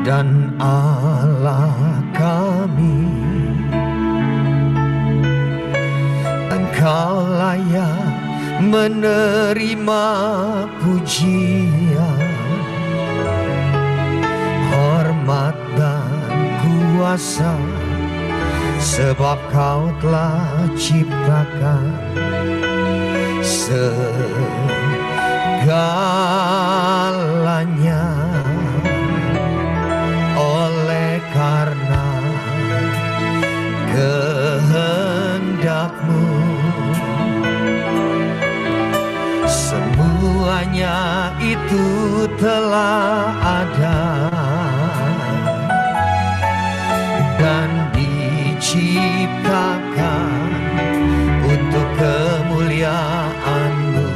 Dan Allah kami, Engkau layak menerima pujian, hormat dan kuasa, sebab Kau telah ciptakan segalanya. Oleh karena kehendak-Mu, semuanya itu telah ada dan diciptakan untuk kemuliaan-Mu.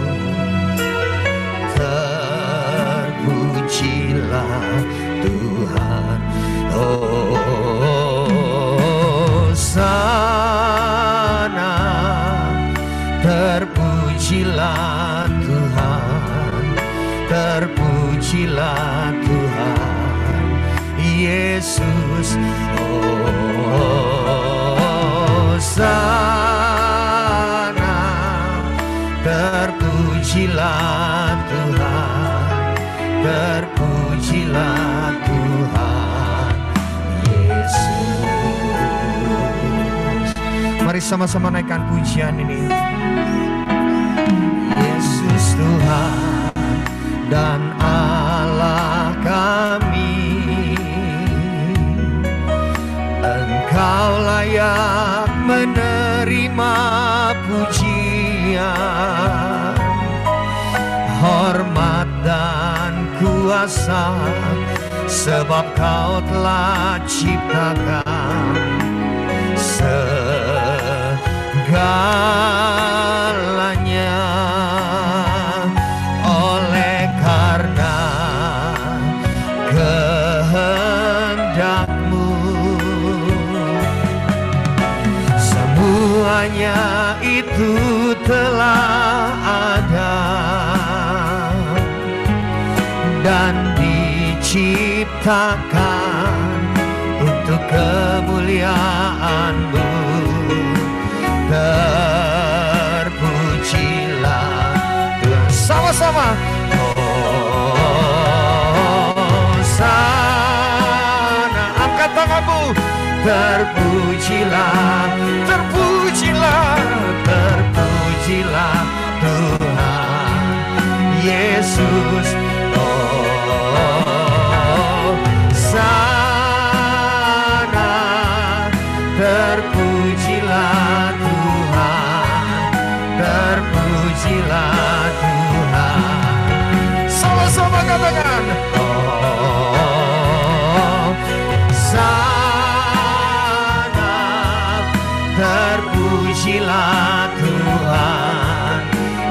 Terpujilah Tuhan, Hosana. Terpujilah Tuhan, terpujilah Tuhan Yesus. Hosana. Terpujilah Tuhan, terpujilah Tuhan Yesus. Mari sama-sama naikkan pujian ini. Yesus Tuhan dan Allah kami, Engkau layak menerima pujian, hormat dan kuasa, sebab Kau telah ciptakan segalanya. Oleh karena kehendak-Mu, semuanya itu telah ada dan diciptakan untuk kemuliaan-Mu. Terpujilah Tuhan. Sama-sama. Hosana. Angkat tanganmu. Terpujilah, terpujilah, terpujilah Tuhan Yesus. Hosana. Terpujilah Tuhan, terpujilah Tuhan. Sama-sama katakan. Hosana. Terpujilah Tuhan,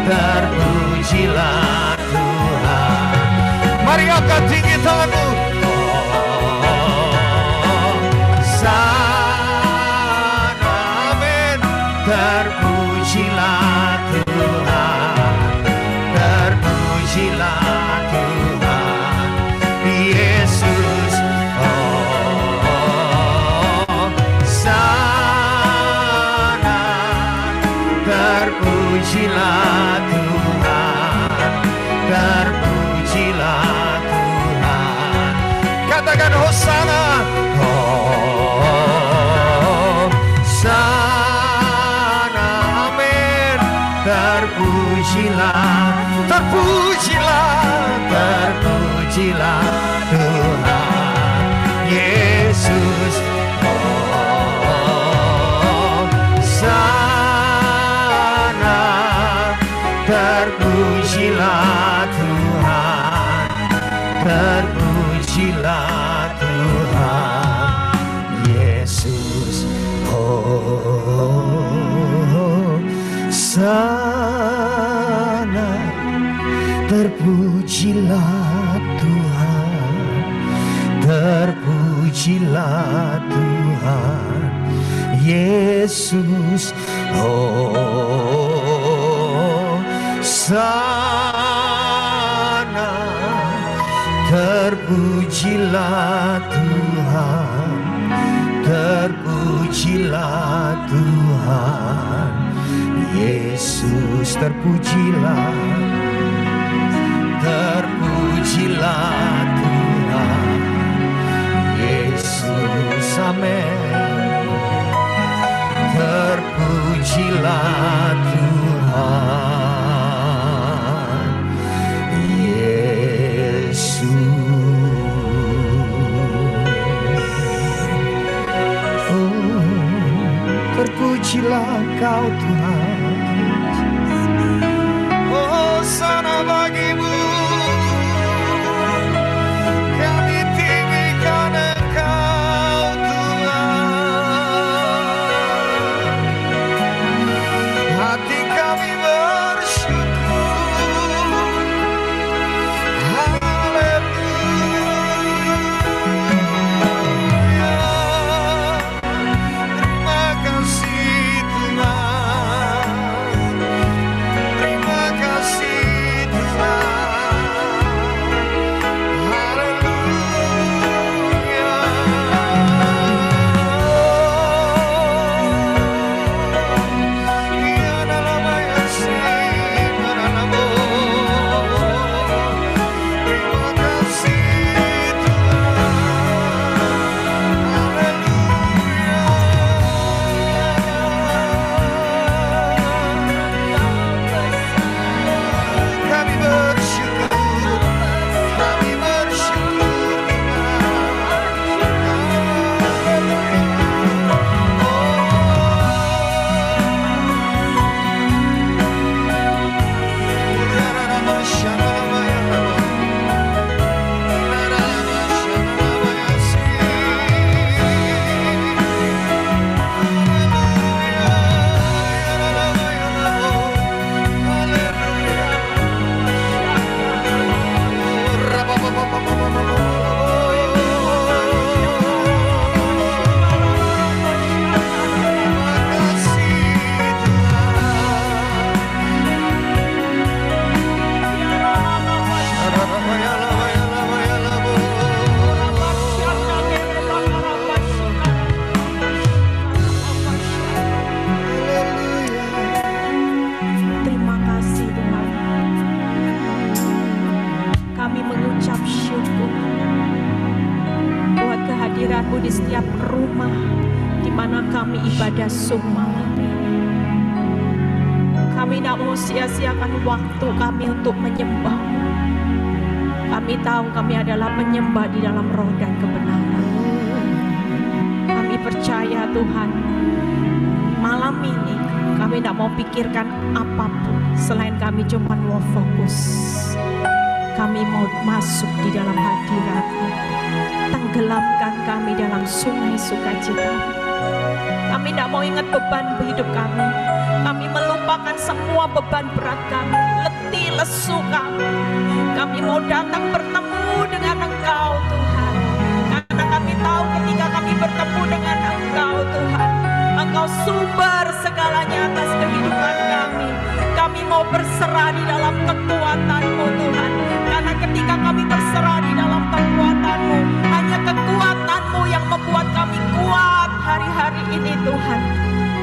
terpujilah Tuhan. Mari angkat tinggi tanganmu. Terpujilah Tuhan, terpujilah Tuhan Yesus. Hosana. Terpujilah Tuhan, terpujilah Tuhan. Katakan Hosana. Terpujilah, terpujilah, terpujilah Tuhan Yesus. Hosana. Terpujilah Tuhan, terpujilah Tuhan Yesus. Hosana. Terpujilah Tuhan, terpujilah Tuhan Yesus. Oh, sana terpujilah Tuhan, terpujilah Tuhan Yesus, terpujilah, terpujilah Tuhan Yesus, amin. Terpujilah Tuhan Yesus. Oh, terpujilah Kau Tuhan. Oh, sana bagimu kami tinggikan Engkau Tuhan. Hati kami bersyukur. Haleluya. Terima kasih Tuhan. Terima kasih Tuhan. Haleluya. Ya dalam ayat mananamu. Terima kasih Tuhan. Haleluya. Kami bersyukur, kami bersyukur Terima kasih Tuhan. Kami mengucap syukur buat kehadiran-Mu di setiap rumah di mana kami ibadah malam ini. Kami tidak mau sia-siakan waktu kami untuk menyembah. Kami tahu kami adalah penyembah di dalam roh dan kebenaran. Kami percaya Tuhan, malam ini kami tidak mau pikirkan apapun selain kami cuma mau fokus. Kami mau masuk di dalam hadirat-Mu. Tenggelamkan kami dalam sungai sukacita. Kami tidak mau ingat beban hidup kami. Kami melupakan semua beban berat kami, letih lesu kami. Kami mau datang bertemu dengan Engkau Tuhan. Karena kami tahu ketika kami bertemu dengan Engkau Tuhan, Engkau sumber segalanya atas kehidupan kami. Kami mau berserah di dalam kekuatan-Mu Tuhan. Karena ketika kami berserah di dalam kekuatan-Mu, hanya kekuatan-Mu yang membuat kami kuat hari-hari ini Tuhan.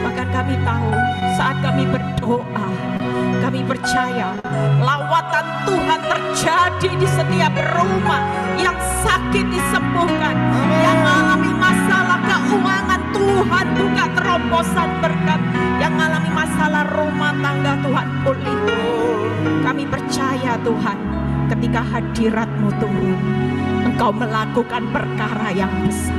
Maka kami tahu saat kami berdoa, kami percaya lawatan Tuhan terjadi di setiap rumah. Yang sakit disembuhkan, yang mengalami masalah keuangan Tuhan buka terobosan berkat, yang mengalami masalah rumah tangga Tuhan pulih. Kami percaya Tuhan, ketika hadirat-Mu turun, Engkau melakukan perkara yang besar.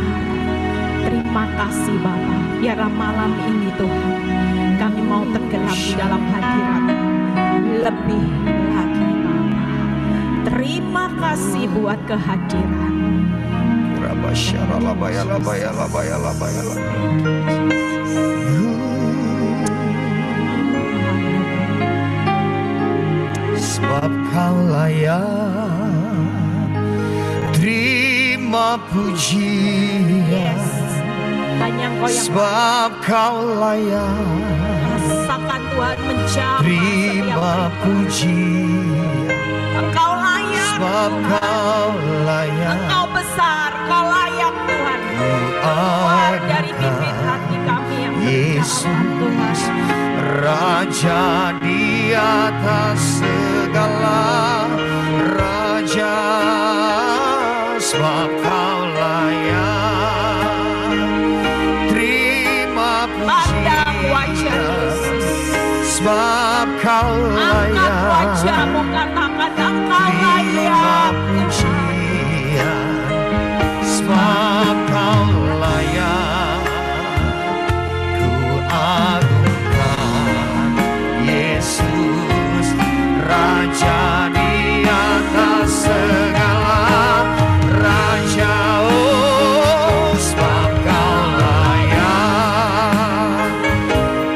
Terima kasih Bapa. Biarlah malam ini Tuhan, kami mau tenggelam di dalam hadirat-Mu lebih lagi Bapa. Terima kasih buat kehadiran. Sebab Kau layak terima pujian, Engkau yang sebab Kau layak. rasakan Tuhan menjamah Terima setiap pujian, Engkau layak sebab Tuhan. Kau layak. Engkau besar, Kau layak Tuhan. Keluar dari bibir hati kami yang berdalam Tuhan. Raja di atas segala raja, sebab Kau layak. Terima Pandang wajah pujian, Yesus. sebab Kau Angkat layak. wajahmu, katakan Engkau Terima layak. pujian, sebab Kau layak. Ku agungkan Yesus, Raja di atas segala raja. Oh, sebab Kau layak.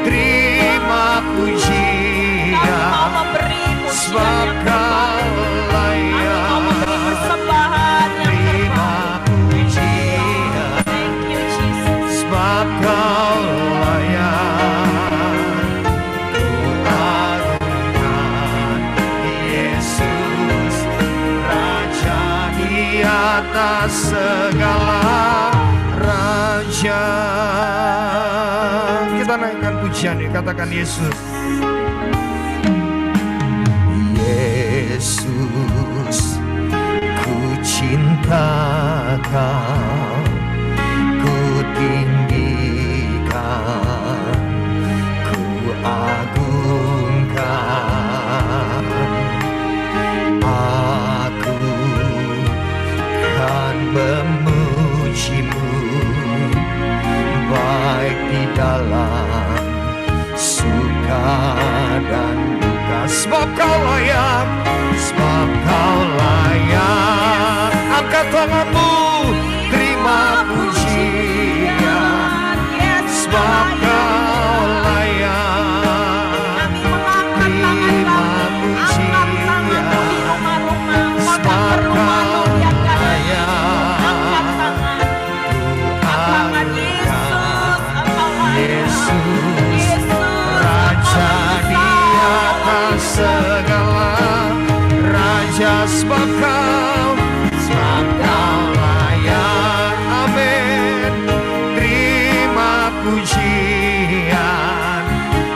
Terima Kami pujian, mau memberi pujian sebab yang Kau terbaik. Kami mau layak. memberi persembahan yang Terima terbaik. pujian, Thank you Jesus. sebab Kau layak. Ku agungkan Yesus, Raja di atas segala raja. Kita naikkan pujian, katakan Yesus. Yesus, ku cinta Kau, ku tinggikan, ku agungkan. Aku kan memuji-Mu, baik di dalam suka dan duka. Sebab Kau layak, sebab Kau layak. Angkat tanganmu, terima pujian, sebab Kau layak. Kami mengangkat tangan kami, angkat tanganmu di rumah-rumah, kota per rumah yang kalian angkat tangan. Tangan Yesus, Engkau layak. Yesus, Raja di atas segala raja, sebab Kau layak. Amin. Terima pujian,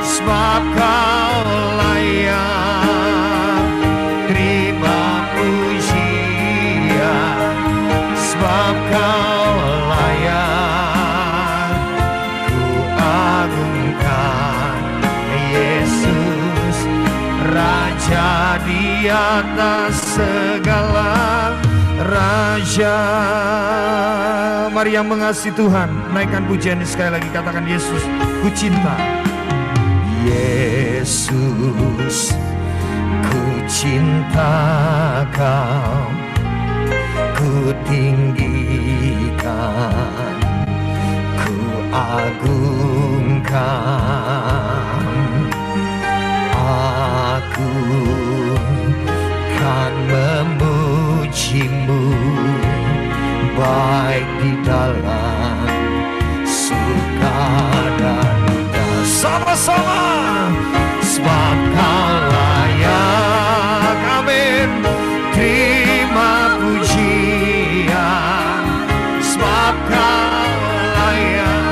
sebab Kau layak. Terima pujian, sebab Kau layak. Ku agungkan Yesus, Raja di atas segala raja. Mari yang mengasihi Tuhan, naikkan pujian ini sekali lagi, katakan Yesus, ku cinta. Yesus, ku cinta Kau, ku tinggikan, ku agungkan. Aku kan memuji-Mu, baik di dalam suka dan duka. Sama-sama, sebab Kau layak. Amin. Terima pujian, sebab Kau layak.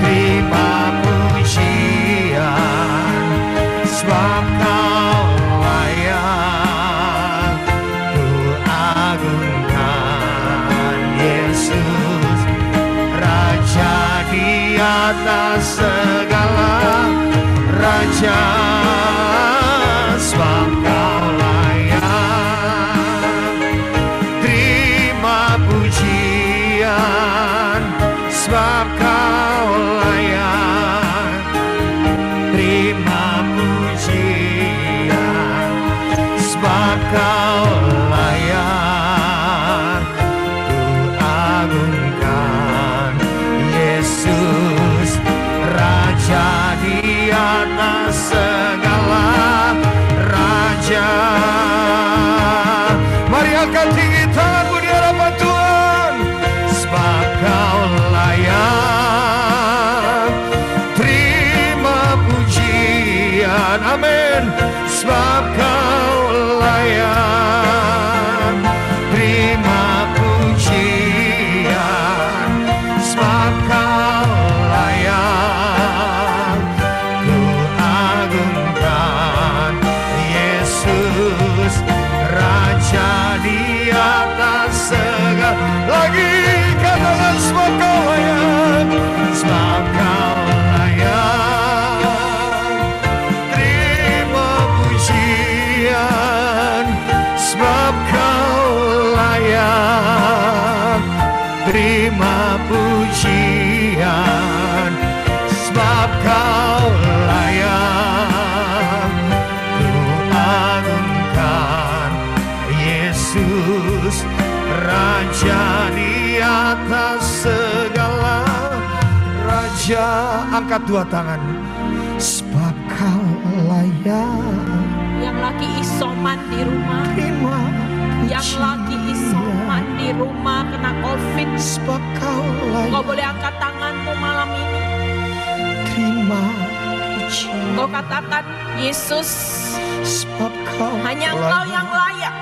Terima pujian, sebab Kau layak. Ku agungkan Yesus, Raja di atas segala raja, sebab Kau layak. Terima pujian, sebab Kau layak. Terima pujian, sebab Kau layak. Ku agungkan Yesus, Raja lagi katakan sebab kau layak, sebab kau layak. Terima pujian, sebab kau layak. Terima pujian, sebab kau layak. Ku agungkan Yesus, Raja di atas segala raja. Angkat dua tangan, sebab kau layak. Yang lagi isoman di rumah, Terima yang lagi isoman di rumah kena COVID, sebab kau kau layak. boleh angkat tanganmu malam ini. Terima pujian, Kau katakan, Yesus, sebab kau hanya Engkau yang layak.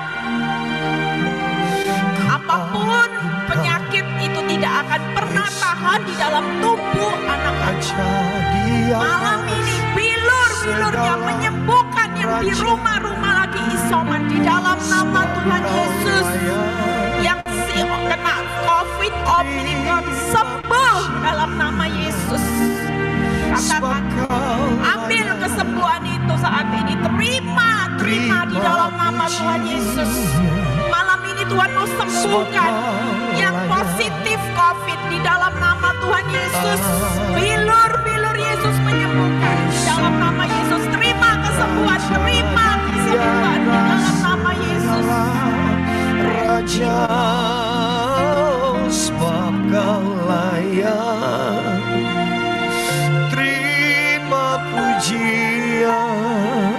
Apapun penyakit itu tidak akan pernah tahan di dalam tubuh anak-anak. Raja di Malam ini bilur-bilurnya menyembuhkan yang di rumah-rumah lagi isoman di dalam nama Tuhan Yesus. Yang kena COVID, Omicron, sembuh dalam nama Yesus. Katakan, ambil kesembuhan itu saat ini. Terima di dalam nama Tuhan Yesus. Malam ini Tuhan mau sembuhkan yang positif COVID di dalam nama Tuhan Yesus. Bilur-bilur Yesus menyembuhkan di dalam nama Yesus. Terima kesembuhan di dalam nama Yesus. Raja, sebab kau layak. Terima pujian,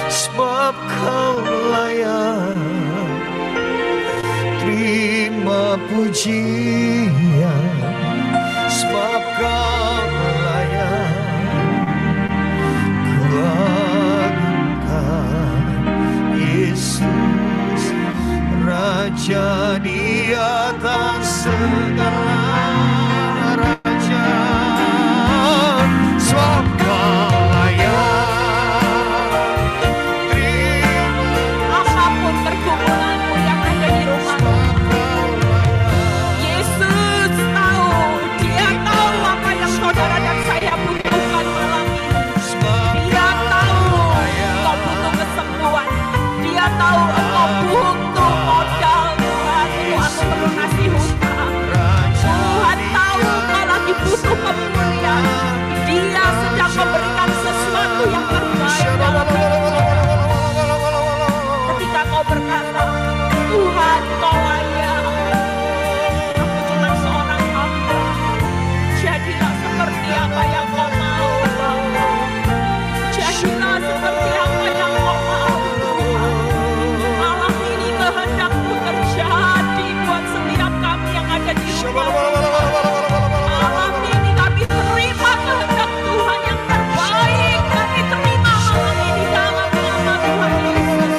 sebab kau layak. Terima pujian, sebab kau layak. Ku agungkan Yesus, Raja di atas segala raja. Sebab kau layak. Apapun pergumulanmu yang ada di rumah, Yesus tahu. Dia tahu apa yang saudara dan saya butuhkan malam ini. Dia tahu engkau butuh kesembuhan. Dia tahu engkau butuh modal, Tuhan, untuk aku melunasi hutang. Tuhan tahu engkau lagi butuh pemulihan. Dia sedang memberikan sesuatu yang terbaik dalam hidupmu. Ketika kau berkata, Tuhan kau layak, aku cuma seorang hamba, jadilah seperti apa yang kau mau, Bapa. Jadilah seperti apa yang kau mau, Tuhan. Malam ini kehendakmu terjadi buat setiap kami yang ada di rumah. Malam ini kami terima kehendak Tuhan yang terbaik. Kami terima malam ini dalam nama Tuhan Yesus.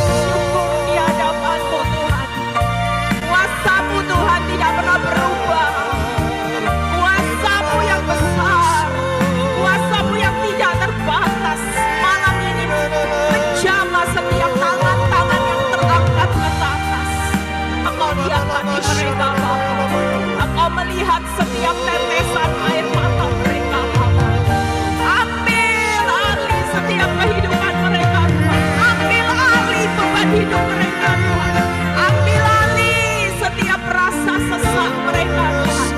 Syukur di hadapan-Mu, Tuhan. Kuasa-Mu, Tuhan, tidak pernah berubah. Kuasa-Mu yang besar, kuasa-Mu yang tidak terbatas. Malam ini menjamah setiap tangan-tangan yang terangkat ke atas. Engkau lihat hati mereka, Bapa. Engkau melihat setiap tetesan air mata mereka, Bapa. Ambil alih setiap kehidupan mereka, Tuhan. Ambil alih beban hidup mereka, Tuhan. Ambil alih setiap rasa sesak mereka, Tuhan.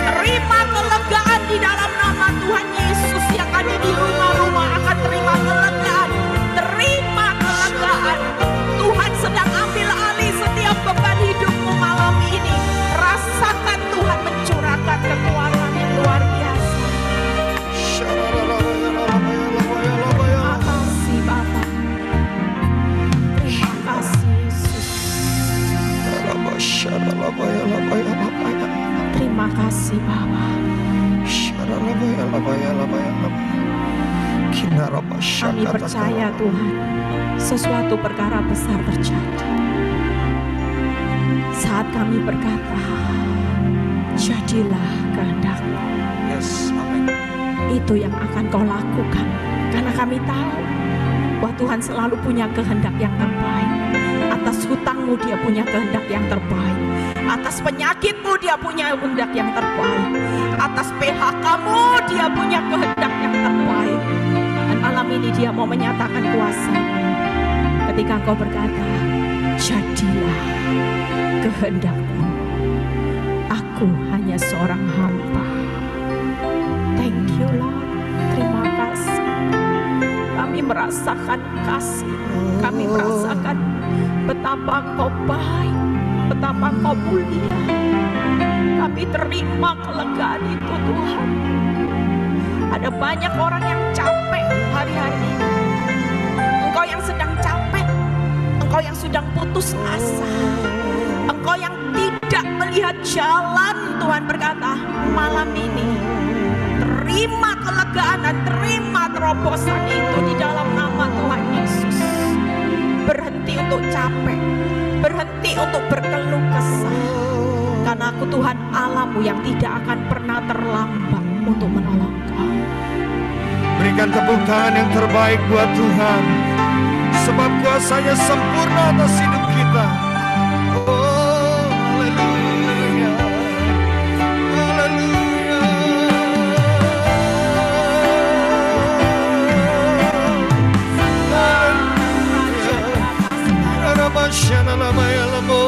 Terima kelegaan di dalam nama Tuhan Yesus. Yang ada di rumah-rumah akan terima kelegaan. Terima kelegaan. Tuhan sedang ambil alih setiap beban hidupmu malam ini. Rasakan Tuhan mencurahkan kekuatan yang luar biasa. Terima kasih Bapa. Terima kasih Yesus. Terima kasih Bapa. Kami percaya Tuhan, sesuatu perkara besar terjadi. Saat kami berkata, jadilah kehendak-Mu. Yes, amin. Itu yang akan Kau lakukan. Karena kami tahu bahwa Tuhan selalu punya kehendak yang terbaik. Atas hutang-Mu Dia punya kehendak yang terbaik. Atas penyakitmu dia punya kehendak yang terbaik. Atas PHK-mu dia punya kehendak yang terbaik. Dan malam ini dia mau menyatakan kuasa. Ketika engkau berkata, jadilah kehendakmu. Aku hanya seorang hamba. Thank you Lord. Terima kasih. Kami merasakan kasih. Kami merasakan betapa engkau baik, betapa engkau mulia. Kami terima kelegaan itu Tuhan. Ada banyak orang yang capek hari-hari ini. Engkau yang sedang capek, engkau yang sedang putus asa, engkau yang tidak melihat jalan. Tuhan berkata malam ini, terima kelegaan dan terima terobosan itu di dalam nama Tuhan Yesus. Berhenti untuk capek, berhenti untuk berkeluh kesah, karena aku Tuhan Allahmu yang tidak akan pernah terlambat untuk menolong kau. Berikan tepuk tangan yang terbaik buat Tuhan, sebab kuasanya sempurna atas hidup kita. Oh, haleluya, haleluya. Rabbashana lama ya lamo.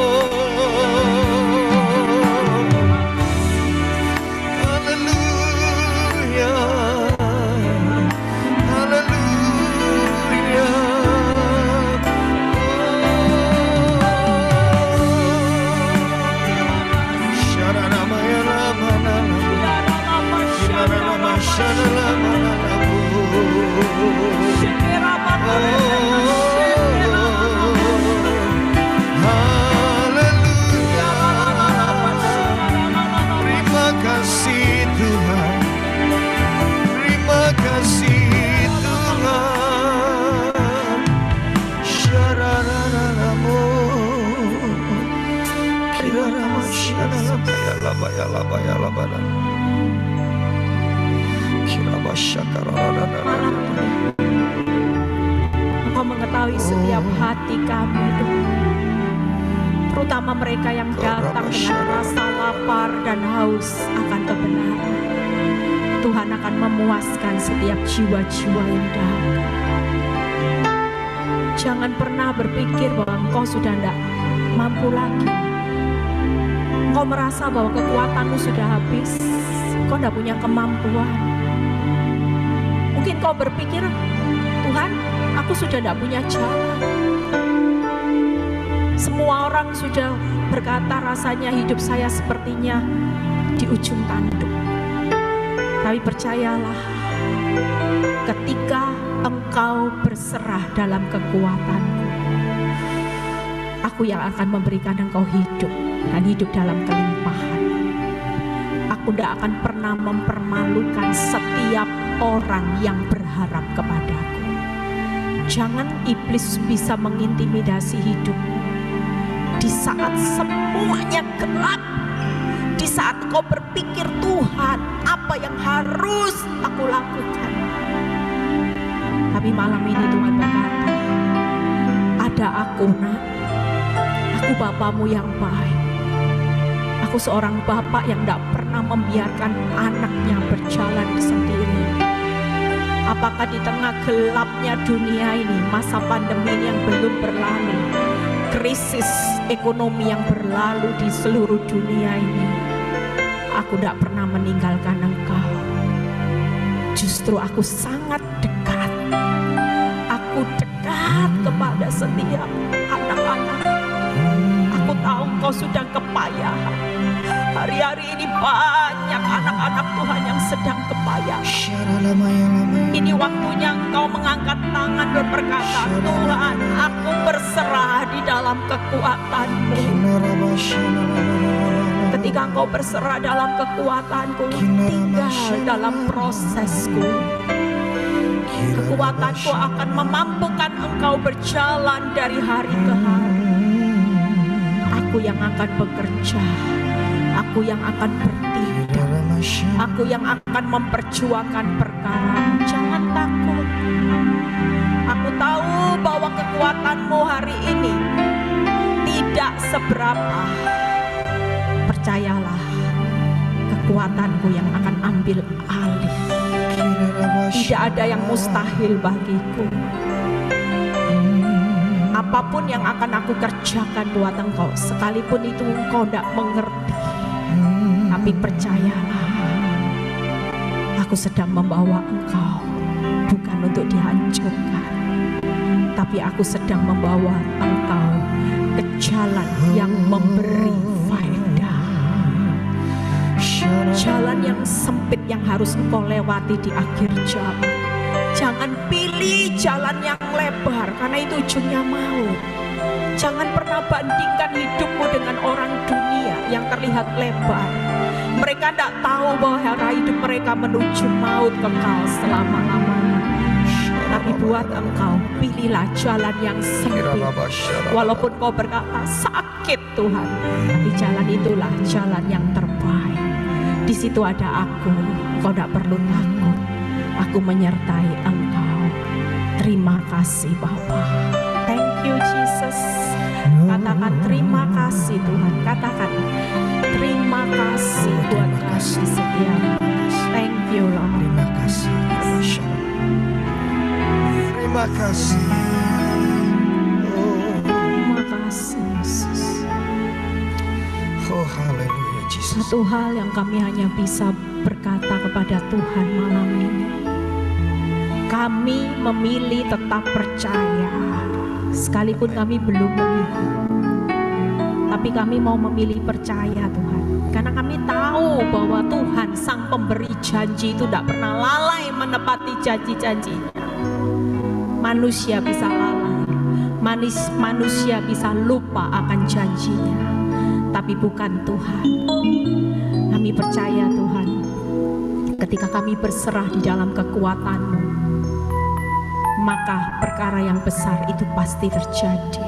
Engkau mengetahui setiap hati kami Tuhan, terutama mereka yang datang dengan rasa lapar dan haus akan kebenaran. Tuhan akan memuaskan setiap jiwa-jiwa yang dahaga. Jangan pernah berpikir bahwa engkau sudah tidak mampu lagi. Engkau merasa bahwa kekuatanmu sudah habis, engkau tidak punya kemampuan. Mungkin kau berpikir, Tuhan, aku sudah tidak punya jalan. Semua orang sudah berkata rasanya hidup saya sepertinya di ujung tanduk. Tapi percayalah, ketika engkau berserah dalam kekuatanku, aku yang akan memberikan engkau hidup, dan hidup dalam kelimpahan. Aku tidak akan pernah mempermalukan setiap orang yang berharap kepadaku. Jangan iblis bisa mengintimidasi hidupmu. Di saat semuanya gelap, di saat kau berpikir, Tuhan, apa yang harus aku lakukan? Tapi malam ini Tuhan berkata, ada aku nak, aku Bapamu yang baik. Aku seorang bapak yang tidak pernah membiarkan anaknya berjalan sendiri. Apakah di tengah gelapnya dunia ini, masa pandemi ini yang belum berlalu, krisis ekonomi yang berlalu di seluruh dunia ini, aku tidak pernah meninggalkan engkau. Justru aku sangat dekat. Aku dekat kepada setiap anak-anak. Aku tahu engkau sudah kepayahan. Hari-hari ini banyak anak-anak Tuhan yang sedang kepayahan. Ini waktunya engkau mengangkat tangan dan berkata, Tuhan, aku berserah di dalam kekuatan-Mu. Ketika engkau berserah dalam kekuatan-Ku, tinggal dalam prosesku. Kekuatanku akan memampukan engkau berjalan dari hari ke hari. Aku yang akan bekerja, aku yang akan bertindak, aku yang akan memperjuangkan perkara. Jangan takut. Aku tahu bahwa kekuatanmu hari ini tidak seberapa, percayalah, kekuatanku yang akan ambil alih. Tidak ada yang mustahil bagiku. Apapun yang akan aku kerjakan buat engkau, sekalipun itu engkau tidak mengerti, tapi percayalah, aku sedang membawa engkau bukan untuk dihancurkan, tapi aku sedang membawa engkau ke jalan yang memberi faedah. Jalan yang sempit yang harus engkau lewati di akhir jalan. Jangan pilih jalan yang lebar, karena itu ujungnya maut. Jangan pernah bandingkan hidupmu dengan orang dunia yang terlihat lebar. Mereka tidak tahu bahwa hidup mereka menuju maut kekal selama-lamanya. Tapi buat engkau, pilihlah jalan yang sempit. Walaupun kau berkata sakit Tuhan, tapi jalan itulah jalan yang terbaik. Di situ ada aku, kau tidak perlu takut. Aku menyertai engkau. Terima kasih Bapa. Thank you Jesus. Katakan terima kasih Tuhan. Katakan terima kasih buat kasih setia. Thank you Lord. Terima kasih. Terima kasih. Terima kasih Yesus. Oh haleluya Jesus. Satu hal yang kami hanya bisa berkata kepada Tuhan malam ini, kami memilih tetap percaya, sekalipun kami belum memilih. Tapi kami mau memilih percaya Tuhan, karena kami tahu bahwa Tuhan Sang Pemberi janji itu tidak pernah lalai menepati janji-janjinya. Manusia bisa lalai, manusia bisa lupa akan janjinya, tapi bukan Tuhan. Kami percaya Tuhan, ketika kami berserah di dalam kekuatan-Mu, maka perkara yang besar itu pasti terjadi.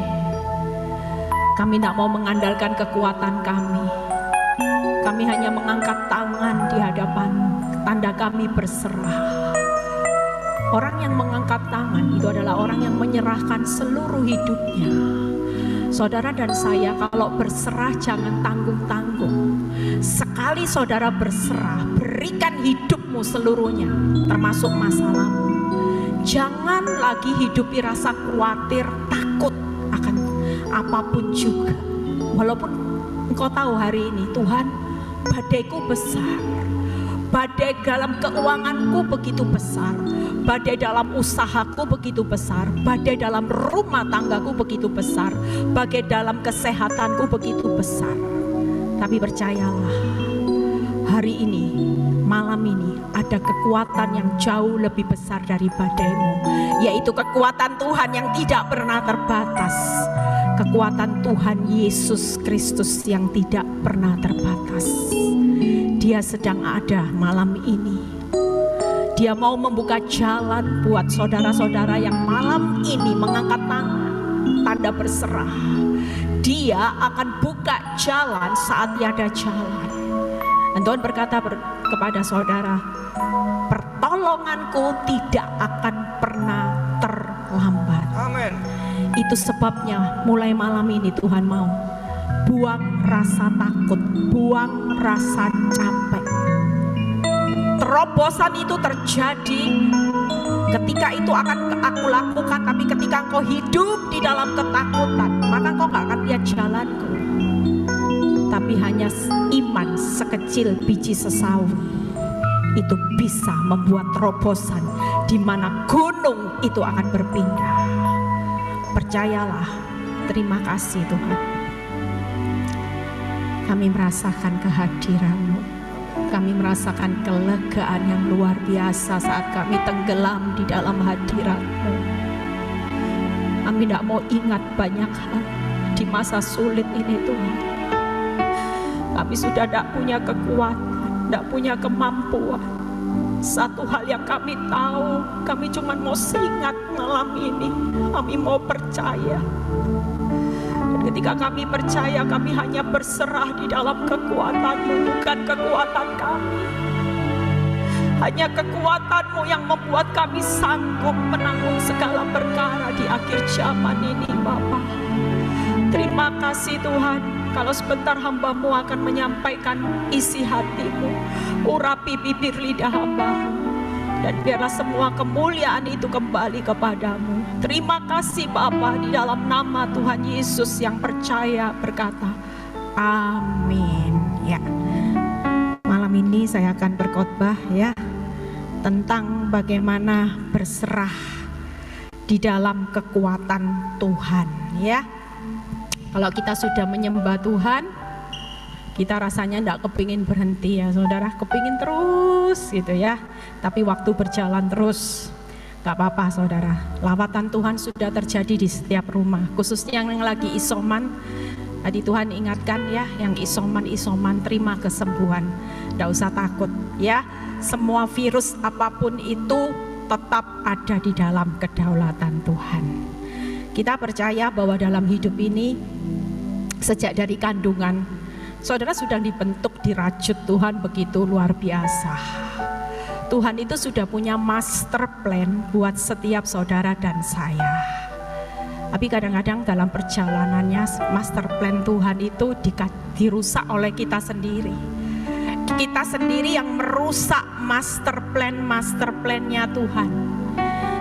Kami tidak mau mengandalkan kekuatan kami. Kami hanya mengangkat tangan di hadapan-Mu, tanda kami berserah. Orang yang mengangkat tangan itu adalah orang yang menyerahkan seluruh hidupnya. Saudara dan saya kalau berserah jangan tanggung-tanggung. Sekali saudara berserah, berikan hidupmu seluruhnya, termasuk masalahmu. Jangan lagi hidupi rasa khawatir, takut akan apapun juga. Walaupun engkau tahu hari ini, Tuhan, badaiku besar. Badai dalam keuanganku begitu besar. Badai dalam usahaku begitu besar. Badai dalam rumah tanggaku begitu besar. Badai dalam kesehatanku begitu besar. Tapi percayalah, hari ini, malam ini ada kekuatan yang jauh lebih besar dari badaimu, yaitu kekuatan Tuhan yang tidak pernah terbatas. Kekuatan Tuhan Yesus Kristus yang tidak pernah terbatas. Dia sedang ada malam ini. Dia mau membuka jalan buat saudara-saudara yang malam ini mengangkat tangan, tanda berserah. Dia akan buka jalan saat tiada jalan. Dan Tuhan berkata kepada saudara, pertolonganku tidak akan pernah terlambat. Amin. Itu sebabnya mulai malam ini Tuhan mau buang rasa takut, buang rasa capek. Terobosan itu terjadi ketika itu akan aku lakukan, tapi ketika engkau hidup di dalam ketakutan, maka engkau gak akan lihat jalanku. Tapi hanya iman sekecil biji sesawi itu bisa membuat terobosan di mana gunung itu akan berpindah. Percayalah, terima kasih Tuhan. Kami merasakan kehadiran-Mu. Kami merasakan kelegaan yang luar biasa saat kami tenggelam di dalam hadirat-Mu. Kami tidak mau ingat banyak hal di masa sulit ini Tuhan. Kami sudah tidak punya kekuatan, tidak punya kemampuan. Satu hal yang kami tahu, kami cuma mau ingat malam ini, kami mau percaya. Ketika kami percaya, kami hanya berserah di dalam kekuatan-Mu, bukan kekuatan kami. Hanya kekuatan-Mu yang membuat kami sanggup menanggung segala perkara di akhir zaman ini, Bapa. Terima kasih Tuhan, kalau sebentar hamba-Mu akan menyampaikan isi hati-Mu. Urapi bibir lidah hamba-Mu, dan biarlah semua kemuliaan itu kembali kepadamu. Terima kasih Bapa, di dalam nama Tuhan Yesus yang percaya berkata, amin. Ya, malam ini saya akan berkhotbah ya tentang bagaimana berserah di dalam kekuatan Tuhan ya. Kalau kita sudah menyembah Tuhan, kita rasanya tidak kepingin berhenti ya saudara, kepingin terus gitu ya. Tapi waktu berjalan terus, gak apa-apa saudara. Lawatan Tuhan sudah terjadi di setiap rumah, khususnya yang lagi isoman. Tadi Tuhan ingatkan ya, yang isoman terima kesembuhan, gak usah takut ya. Semua virus apapun itu tetap ada di dalam kedaulatan Tuhan. Kita percaya bahwa dalam hidup ini, sejak dari kandungan, saudara sudah dibentuk, dirajut Tuhan begitu luar biasa. Tuhan itu sudah punya master plan buat setiap saudara dan saya. Tapi kadang-kadang dalam perjalanannya, master plan Tuhan itu dirusak oleh kita sendiri. Kita sendiri yang merusak master plan-nya Tuhan.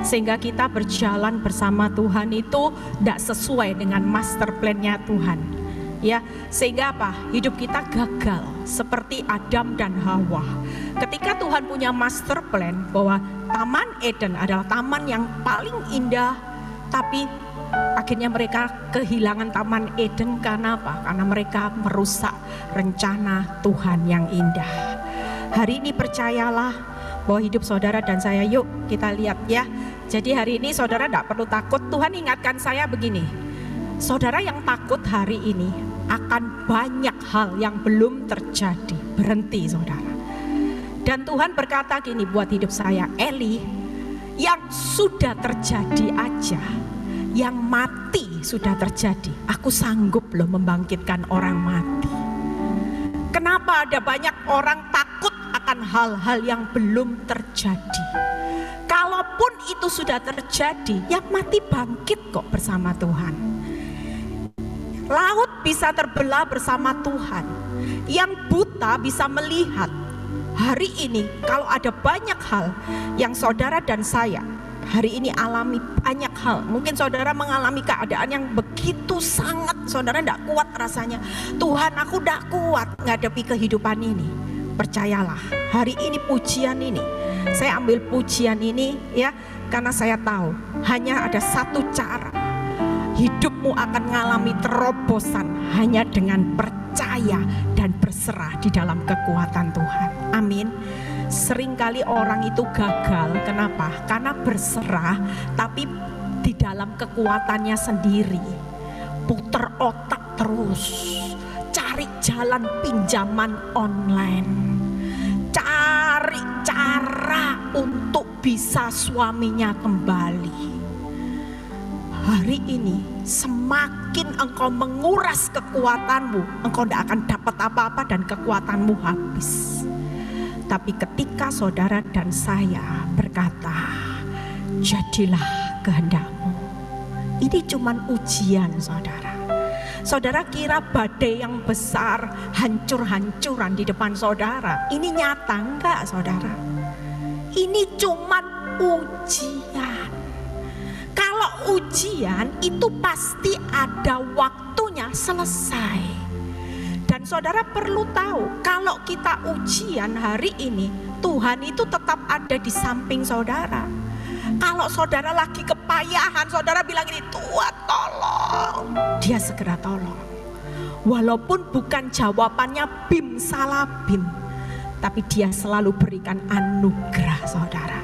Sehingga kita berjalan bersama Tuhan itu tidak sesuai dengan master plan-nya Tuhan. Ya, sehingga apa? Hidup kita gagal seperti Adam dan Hawa. Ketika Tuhan punya master plan bahwa Taman Eden adalah taman yang paling indah, tapi akhirnya mereka kehilangan Taman Eden karena apa? Karena mereka merusak rencana Tuhan yang indah. Hari ini percayalah bahwa hidup saudara dan saya, yuk kita lihat ya. Jadi hari ini saudara tidak perlu takut. Tuhan ingatkan saya begini, saudara yang takut hari ini akan banyak hal yang belum terjadi. Berhenti saudara. Dan Tuhan berkata gini buat hidup saya, Eli, yang sudah terjadi aja, yang mati sudah terjadi, aku sanggup loh membangkitkan orang mati. Kenapa ada banyak orang takut akan hal-hal yang belum terjadi? Kalaupun itu sudah terjadi, yang mati bangkit kok bersama Tuhan. Laut bisa terbelah bersama Tuhan. Yang buta bisa melihat. Hari ini kalau ada banyak hal yang saudara dan saya hari ini alami, banyak hal. Mungkin saudara mengalami keadaan yang begitu sangat saudara tidak kuat rasanya. Tuhan, aku tidak kuat menghadapi kehidupan ini. Percayalah, hari ini pujian ini, saya ambil pujian ini ya, karena saya tahu hanya ada satu cara. Hidupmu akan mengalami terobosan hanya dengan percaya dan berserah di dalam kekuatan Tuhan. Amin. Seringkali orang itu gagal, kenapa? Karena berserah tapi di dalam kekuatannya sendiri. Puter otak terus, cari jalan pinjaman online, cari cara untuk bisa suaminya kembali. Hari ini semakin engkau menguras kekuatanmu, engkau tidak akan dapat apa-apa dan kekuatanmu habis. Tapi ketika saudara dan saya berkata, jadilah kehendakmu. Ini cuman ujian saudara. Saudara kira badai yang besar hancur-hancuran di depan saudara, ini nyata enggak saudara? Ini cuman ujian. Kalau ujian itu pasti ada waktunya selesai. Dan saudara perlu tahu, kalau kita ujian hari ini, Tuhan itu tetap ada di samping saudara. Kalau saudara lagi kepayahan, saudara bilang ini, Tuhan tolong, dia segera tolong. Walaupun bukan jawabannya bim salah bim, tapi dia selalu berikan anugerah saudara.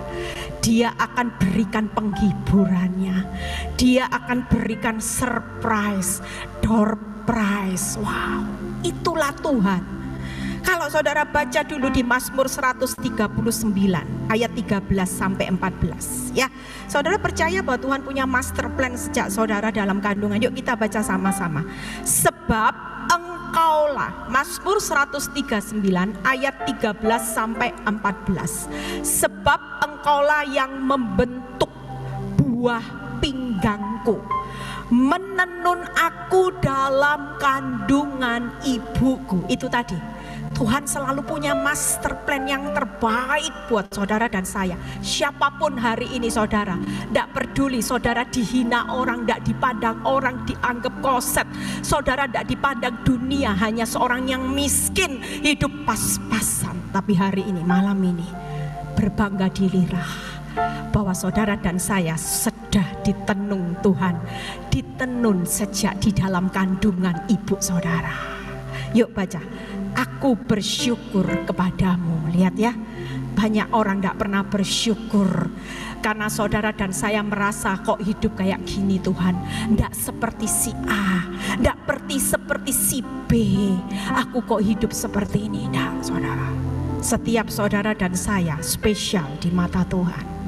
Dia akan berikan penghiburannya. Dia akan berikan surprise, door prize. Wow, itulah Tuhan. Kalau saudara baca dulu di Mazmur 139 ayat 13 sampai 14 ya. Saudara percaya bahwa Tuhan punya master plan sejak saudara dalam kandungan. Yuk kita baca sama-sama. Sebab engkaulah, Mazmur 139 ayat 13 sampai 14. Sebab engkaulah yang membentuk buah pinggangku. menenun aku dalam kandungan ibuku. Itu tadi, Tuhan selalu punya master plan yang terbaik buat saudara dan saya. Siapapun hari ini saudara, tidak peduli saudara dihina orang, tidak dipandang orang, dianggap koset, saudara tidak dipandang dunia, hanya seorang yang miskin, hidup pas-pasan. Tapi hari ini, malam ini, berbangga dirilah bahwa saudara dan saya sudah ditenun Tuhan, ditenun sejak di dalam kandungan ibu saudara. Yuk baca, aku bersyukur kepadamu. Lihat ya, banyak orang gak pernah bersyukur karena saudara dan saya merasa kok hidup kayak gini Tuhan, gak seperti si A, gak seperti si B, aku kok hidup seperti ini. Nah saudara, setiap saudara dan saya spesial di mata Tuhan.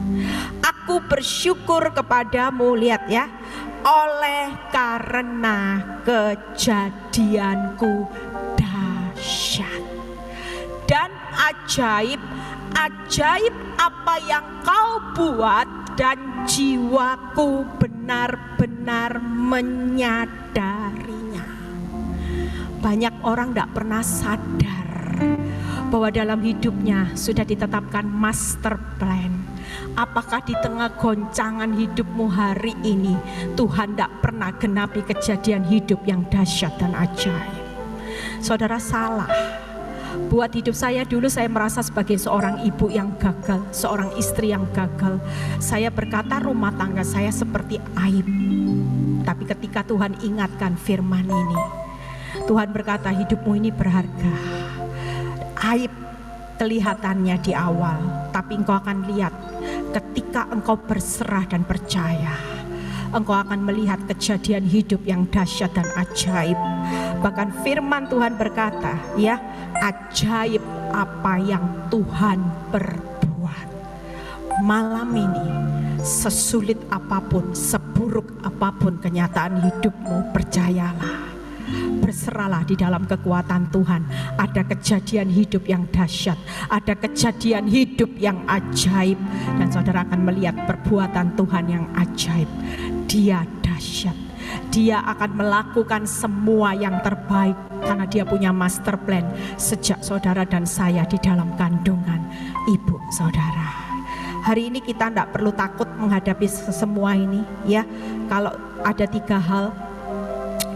Aku bersyukur kepadamu, lihat ya, oleh karena kejadianku dahsyat dan ajaib apa yang kau buat, dan jiwaku benar-benar menyadarinya. Banyak orang tidak pernah sadar bahwa dalam hidupnya sudah ditetapkan master plan. Apakah di tengah goncangan hidupmu hari ini Tuhan tidak pernah genapi kejadian hidup yang dahsyat dan ajaib? Saudara salah. Buat hidup saya dulu, saya merasa sebagai seorang ibu yang gagal, seorang istri yang gagal. Saya berkata rumah tangga saya seperti aib. Tapi ketika Tuhan ingatkan firman ini, Tuhan berkata hidupmu ini berharga. Aib kelihatannya di awal, tapi engkau akan lihat ketika engkau berserah dan percaya, engkau akan melihat kejadian hidup yang dahsyat dan ajaib. Bahkan firman Tuhan berkata, ya, ajaib apa yang Tuhan perbuat. Malam ini, sesulit apapun, seburuk apapun kenyataan hidupmu, percayalah, berserahlah di dalam kekuatan Tuhan. Ada kejadian hidup yang dahsyat, ada kejadian hidup yang ajaib, dan saudara akan melihat perbuatan Tuhan yang ajaib. Dia dahsyat, dia akan melakukan semua yang terbaik karena dia punya master plan sejak saudara dan saya di dalam kandungan ibu saudara. Hari ini kita tidak perlu takut menghadapi semua ini ya. Kalau ada 3 hal,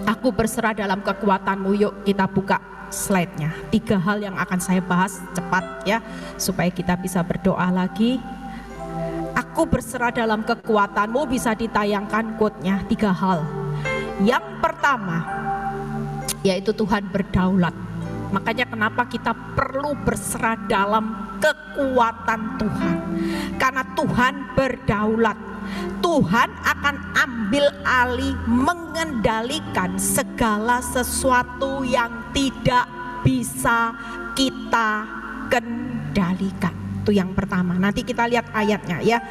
aku berserah dalam kekuatanmu. Yuk kita buka slide-nya. 3 hal yang akan saya bahas cepat ya, supaya kita bisa berdoa lagi. Aku berserah dalam kekuatanmu, bisa ditayangkan quote-nya. 3 hal. Yang pertama, yaitu Tuhan berdaulat. Makanya kenapa kita perlu berserah dalam kekuatan Tuhan. Karena Tuhan berdaulat. Tuhan akan ambil alih, mengendalikan segala sesuatu yang tidak bisa kita kendalikan. Itu yang pertama. Nanti kita lihat ayatnya ya.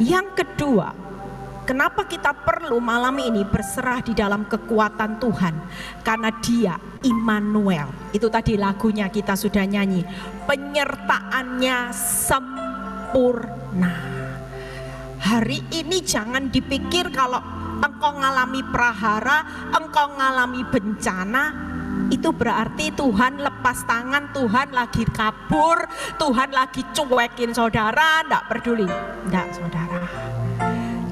Yang kedua, kenapa kita perlu malam ini berserah di dalam kekuatan Tuhan? Karena Dia Immanuel. Itu tadi lagunya kita sudah nyanyi. Penyertaannya sempurna. Hari ini jangan dipikir kalau engkau ngalami prahara, engkau ngalami bencana, itu berarti Tuhan lepas tangan, Tuhan lagi kabur, Tuhan lagi cuekin saudara. Tidak peduli, tidak saudara.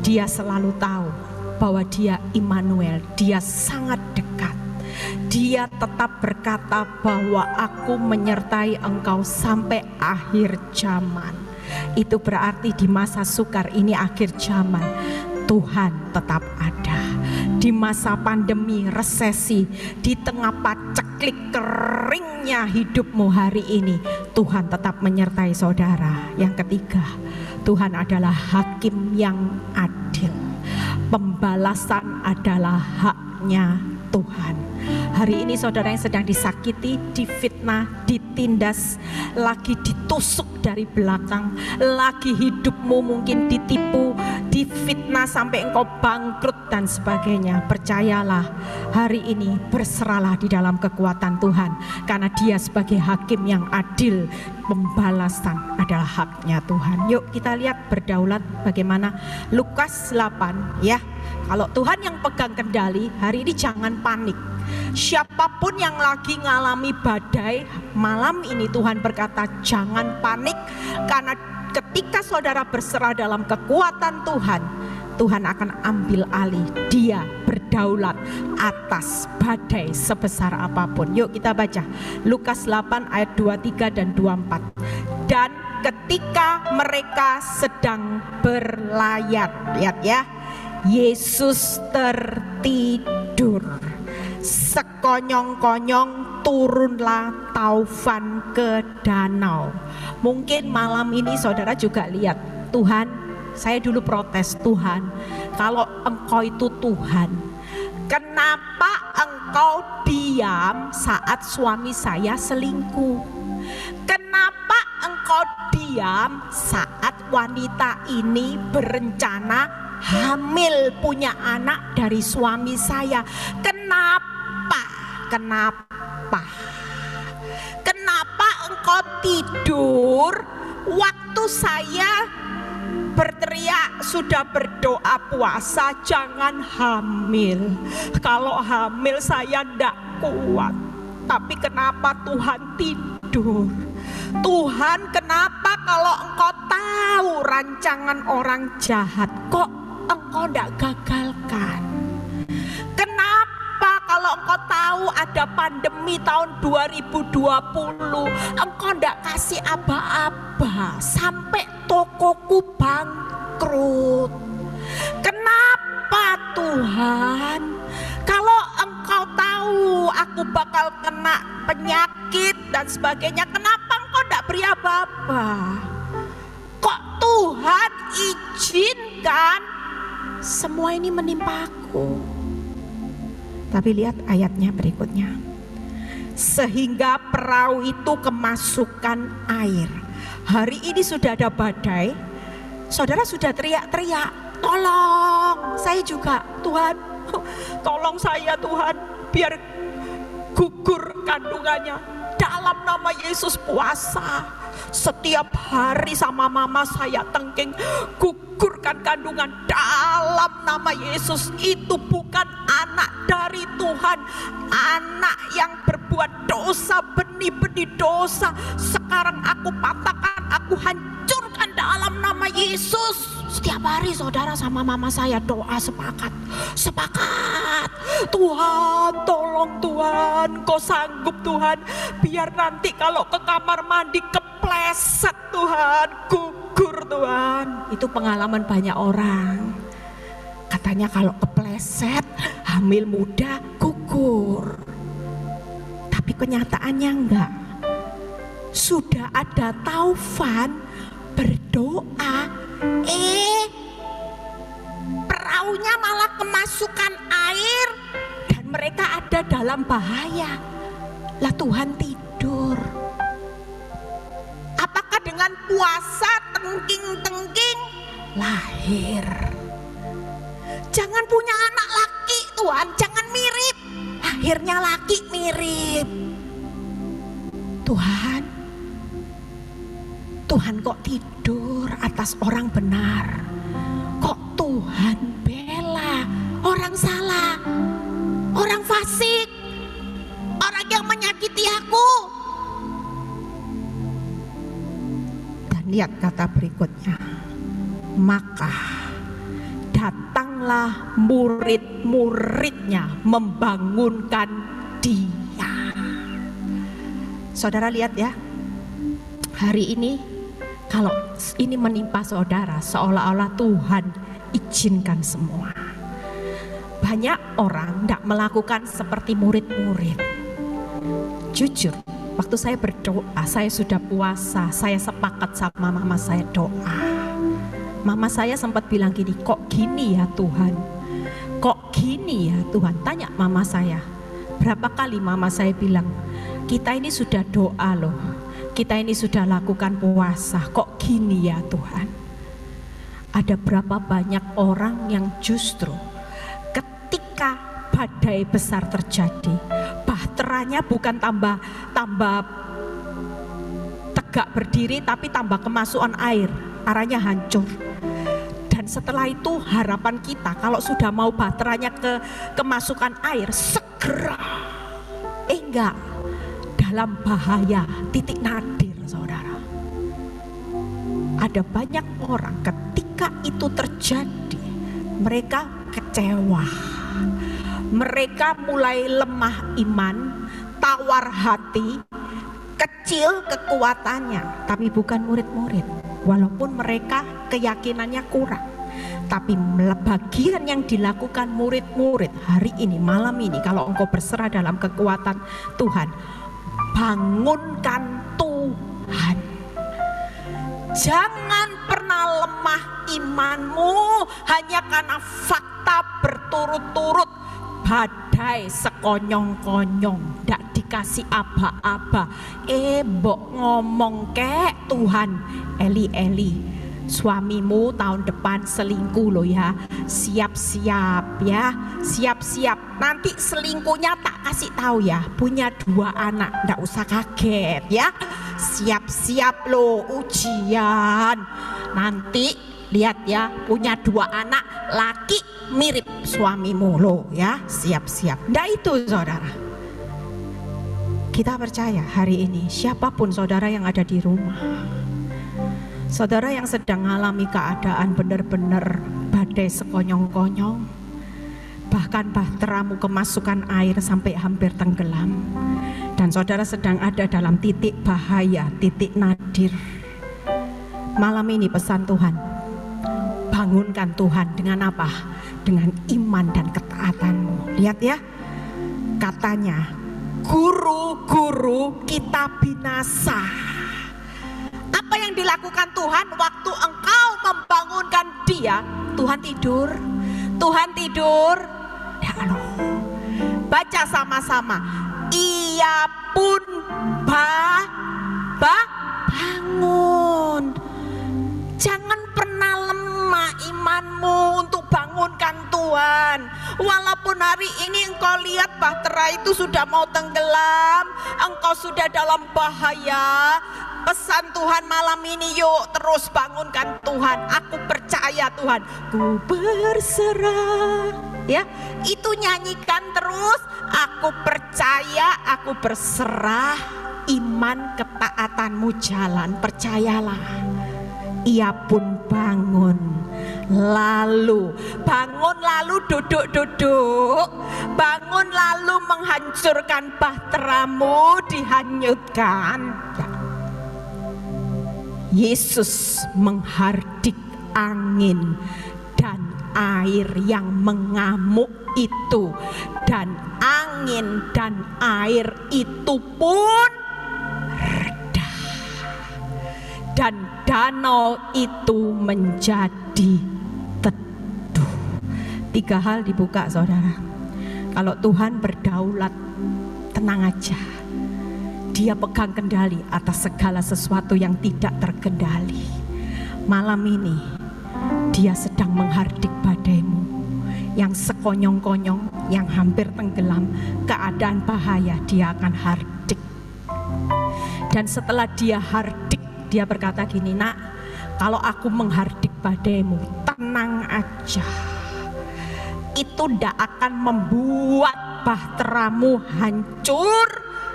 Dia selalu tahu bahwa Dia Immanuel, Dia sangat dekat. Dia tetap berkata bahwa aku menyertai engkau sampai akhir zaman. Itu berarti di masa sukar ini, akhir zaman, Tuhan tetap ada. Di masa pandemi, resesi, di tengah paceklik keringnya hidupmu hari ini, Tuhan tetap menyertai saudara. Yang ketiga, Tuhan adalah hakim yang adil. Pembalasan adalah haknya Tuhan. Hari ini saudara yang sedang disakiti, difitnah, ditindas, lagi ditusuk dari belakang, lagi hidupmu mungkin ditipu, difitnah sampai engkau bangkrut dan sebagainya. Percayalah, hari ini berserahlah di dalam kekuatan Tuhan, karena Dia sebagai hakim yang adil, pembalasan adalah haknya Tuhan. Yuk kita lihat berdaulat bagaimana Lukas 8 ya. Kalau Tuhan yang pegang kendali, hari ini jangan panik. Siapapun yang lagi ngalami badai, malam ini Tuhan berkata jangan panik, karena ketika saudara berserah dalam kekuatan Tuhan, Tuhan akan ambil alih. Dia berdaulat atas badai sebesar apapun. Yuk kita baca Lukas 8 ayat 23 dan 24. Dan ketika mereka sedang berlayar, lihat ya, Yesus tertidur. Sekonyong-konyong turunlah taufan ke danau. Mungkin malam ini saudara juga lihat, Tuhan, saya dulu protes, Tuhan, kalau Engkau itu Tuhan, kenapa Engkau diam saat suami saya selingkuh? Kenapa Engkau diam saat wanita ini berencana hamil punya anak dari suami saya? Kenapa Engkau tidur waktu saya berteriak, sudah berdoa puasa jangan hamil? Kalau hamil saya tidak kuat. Tapi kenapa Tuhan tidur? Tuhan, kenapa kalau Engkau tahu rancangan orang jahat, kok Engkau tidak gagalkan? Kenapa kalau Engkau tahu ada pandemi tahun 2020, Engkau tidak kasih aba-aba sampai tokoku bangkrut? Kenapa Tuhan? Kalau Engkau tahu aku bakal kena penyakit dan sebagainya, kenapa Engkau tidak beri apa-apa? Kok Tuhan izinkan semua ini menimpa aku? Tapi lihat ayatnya berikutnya. Sehingga perahu itu kemasukan air. Hari ini sudah ada badai, saudara sudah teriak-teriak, tolong saya juga Tuhan, tolong saya Tuhan, biar gugur kandungannya. Dalam nama Yesus puasa. Setiap hari sama mama saya tengking, gugurkan kandungan dalam nama Yesus. Itu bukan anak dari Tuhan, anak yang berbuat dosa, benih-benih dosa. Sekarang aku patahkan, aku hancurkan dalam nama Yesus. Setiap hari saudara sama mama saya doa sepakat. Tuhan, tolong Tuhan, Kau sanggup Tuhan. Biar nanti kalau ke kamar mandi kepleset Tuhan, gugur Tuhan. Itu pengalaman banyak orang. Katanya kalau kepleset, hamil muda, gugur. Tapi kenyataannya enggak. Sudah ada taufan, berdoa, perahunya malah kemasukan air dan mereka ada dalam bahaya. Lah Tuhan tidur. Apakah dengan puasa tengking-tengking lahir? Jangan punya anak laki Tuhan, jangan mirip. Akhirnya laki mirip. Tuhan kok tidur atas orang benar? Kok Tuhan bela orang salah, orang fasik, orang yang menyakiti aku? Dan lihat kata berikutnya, maka datanglah murid-muridnya membangunkan dia. Saudara lihat ya, hari ini kalau ini menimpa saudara, seolah-olah Tuhan izinkan semua. Banyak orang tidak melakukan seperti murid-murid. Jujur, waktu saya berdoa, saya sudah puasa, saya sepakat sama mama saya doa. Mama saya sempat bilang gini, kok gini ya Tuhan? Kok gini ya Tuhan? Tanya mama saya, Berapa kali mama saya bilang, kita ini sudah doa loh, kita ini sudah lakukan puasa, kok gini ya Tuhan. Ada berapa banyak orang yang justru ketika badai besar terjadi, bahteranya bukan tambah tegak berdiri, tapi tambah kemasukan air, arahnya hancur. Dan setelah itu harapan kita kalau sudah mau bahteranya kemasukan air, segera enggak, dalam bahaya, titik nadir saudara. Ada banyak orang ketika itu terjadi, mereka kecewa, mereka mulai lemah iman, tawar hati, kecil kekuatannya, tapi bukan murid-murid. Walaupun mereka keyakinannya kurang, tapi bagian yang dilakukan murid-murid hari ini, malam ini, kalau engkau berserah dalam kekuatan Tuhan, bangunkan Tuhan. Jangan pernah lemah imanmu hanya karena fakta berturut-turut badai sekonyong-konyong, ndak dikasih aba-aba. Mbok ngomong kek Tuhan, Eli, suamimu tahun depan selingkuh loh ya, siap-siap ya, siap-siap. Nanti selingkuhnya tak kasih tahu ya, punya 2 anak, ndak usah kaget ya. Siap-siap loh ujian. Nanti lihat ya, punya 2 anak laki mirip suamimu loh ya, siap-siap. Ndak itu saudara. Kita percaya hari ini siapapun saudara yang ada di rumah, saudara yang sedang mengalami keadaan benar-benar badai sekonyong-konyong, bahkan bahteramu kemasukan air sampai hampir tenggelam, dan saudara sedang ada dalam titik bahaya, titik nadir. Malam ini pesan Tuhan, bangunkan Tuhan dengan apa? Dengan iman dan ketaatanmu. Lihat ya, katanya guru-guru kita binasa. Apa yang dilakukan Tuhan waktu engkau membangunkan dia? Tuhan tidur, Tuhan tidur. Ya Allah, baca sama-sama. Ia pun bangun. Jangan pernah lemah imanmu untuk bangunkan Tuhan. Walaupun hari ini engkau lihat bahtera itu sudah mau tenggelam, engkau sudah dalam bahaya, pesan Tuhan malam ini, yuk terus bangunkan Tuhan. Aku percaya Tuhan, ku berserah. Ya, itu nyanyikan terus. Aku percaya, aku berserah. Iman ketaatanmu jalan, percayalah. Ia pun bangun, lalu duduk, bangun lalu menghancurkan bahteramu, dihanyutkan. Yesus menghardik angin dan air yang mengamuk itu, dan angin dan air itu pun reda, dan danau itu menjadi teduh. 3 hal dibuka saudara. Kalau Tuhan berdaulat, tenang aja, Dia pegang kendali atas segala sesuatu yang tidak terkendali. Malam ini Dia sedang menghardik badaimu yang sekonyong-konyong, yang hampir tenggelam, keadaan bahaya. Dia akan hardik. Dan setelah Dia hardik, Dia berkata gini, nak, kalau aku menghardik badaimu, tenang aja. Itu tidak akan membuat bahteramu hancur,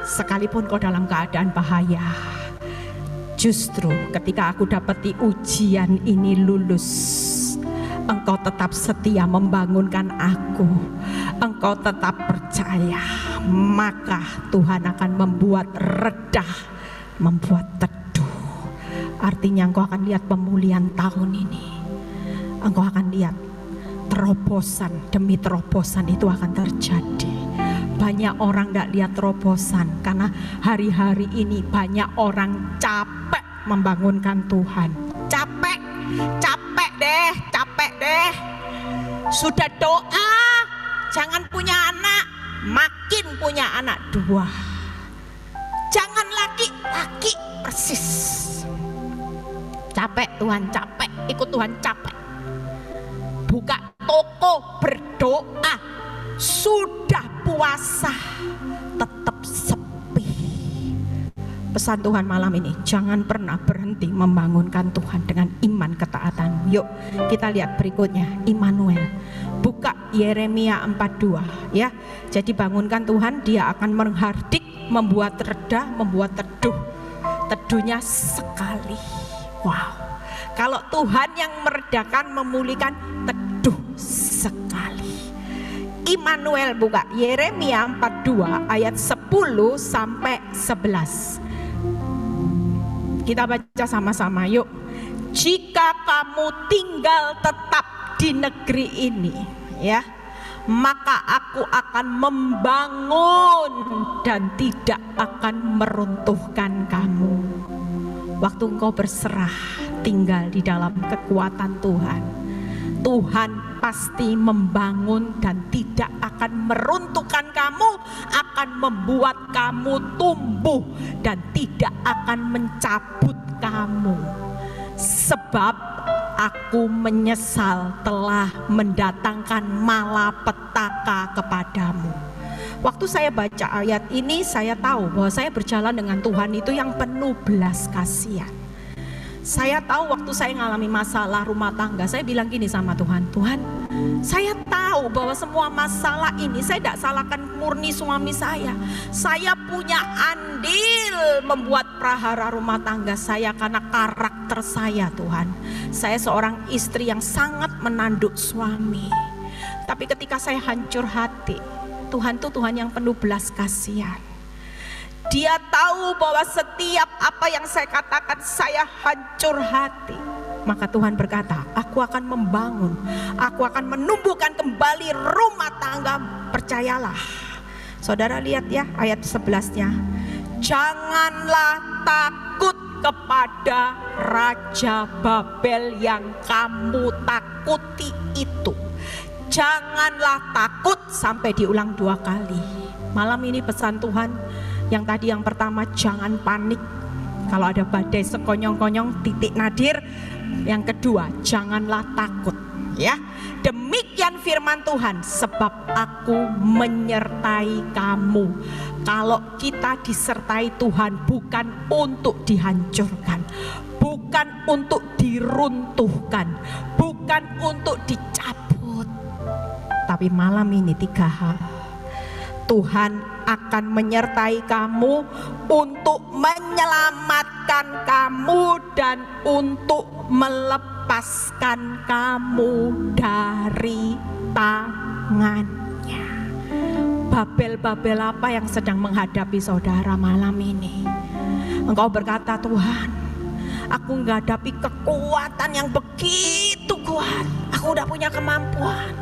sekalipun kau dalam keadaan bahaya. Justru ketika aku dapati ujian ini lulus, engkau tetap setia membangunkan aku, engkau tetap percaya, maka Tuhan akan membuat reda, membuat teduh. Artinya engkau akan lihat pemulihan tahun ini. Engkau akan lihat terobosan demi terobosan itu akan terjadi. Banyak orang tidak lihat terobosan karena hari-hari ini banyak orang capek membangunkan Tuhan. Capek deh. Sudah doa, jangan punya anak, makin yakin punya anak 2. Jangan laki-laki persis. Capek Tuhan, capek, ikut Tuhan capek. Buka toko berdoa, sudah puasa tetap sepi. Pesan Tuhan malam ini, jangan pernah berhenti membangunkan Tuhan dengan iman ketaatan. Yuk kita lihat berikutnya, Immanuel. Buka Yeremia 42 ya. Jadi bangunkan Tuhan, dia akan menghardik, membuat reda, membuat teduh. Teduhnya sekali. Wow. Kalau Tuhan yang meredakan, memulihkan, teduh sekali. Immanuel, buka Yeremia 42 ayat 10 sampai 11. Kita baca sama-sama yuk. Jika kamu tinggal tetap di negeri ini ya, maka aku akan membangun dan tidak akan meruntuhkan kamu. Waktu engkau berserah tinggal di dalam kekuatan Tuhan, Tuhan pasti membangun dan tidak akan meruntuhkan kamu, akan membuat kamu tumbuh dan tidak akan mencabut kamu. Sebab aku menyesal telah mendatangkan malapetaka kepadamu. Waktu saya baca ayat ini, saya tahu bahwa saya berjalan dengan Tuhan itu yang penuh belas kasihan. Saya tahu waktu saya mengalami masalah rumah tangga, saya bilang gini sama Tuhan, Tuhan, saya tahu bahwa semua masalah ini saya tidak salahkan murni suami saya. Saya punya andil membuat prahara rumah tangga saya karena karakter saya Tuhan. Saya seorang istri yang sangat menanduk suami. Tapi ketika saya hancur hati, Tuhan itu Tuhan yang penuh belas kasihan. Dia tahu bahwa setiap apa yang saya katakan saya hancur hati. Maka Tuhan berkata, aku akan membangun, aku akan menumbuhkan kembali rumah tangga. Percayalah. Saudara lihat ya ayat 11-nya. Janganlah takut kepada Raja Babel yang kamu takuti itu. Janganlah takut, sampai diulang 2 kali. Malam ini pesan Tuhan. Yang tadi yang pertama, jangan panik kalau ada badai sekonyong-konyong, titik nadir. Yang kedua, janganlah takut ya. Demikian firman Tuhan, sebab aku menyertai kamu. Kalau kita disertai Tuhan bukan untuk dihancurkan, bukan untuk diruntuhkan, bukan untuk dicabut. Tapi malam ini 3 hal. Tuhan akan menyertai kamu untuk menyelamatkan kamu dan untuk melepaskan kamu dari tangannya. Babel-babel apa yang sedang menghadapi saudara malam ini? Engkau berkata, Tuhan, aku menghadapi kekuatan yang begitu kuat, aku udah punya kemampuan.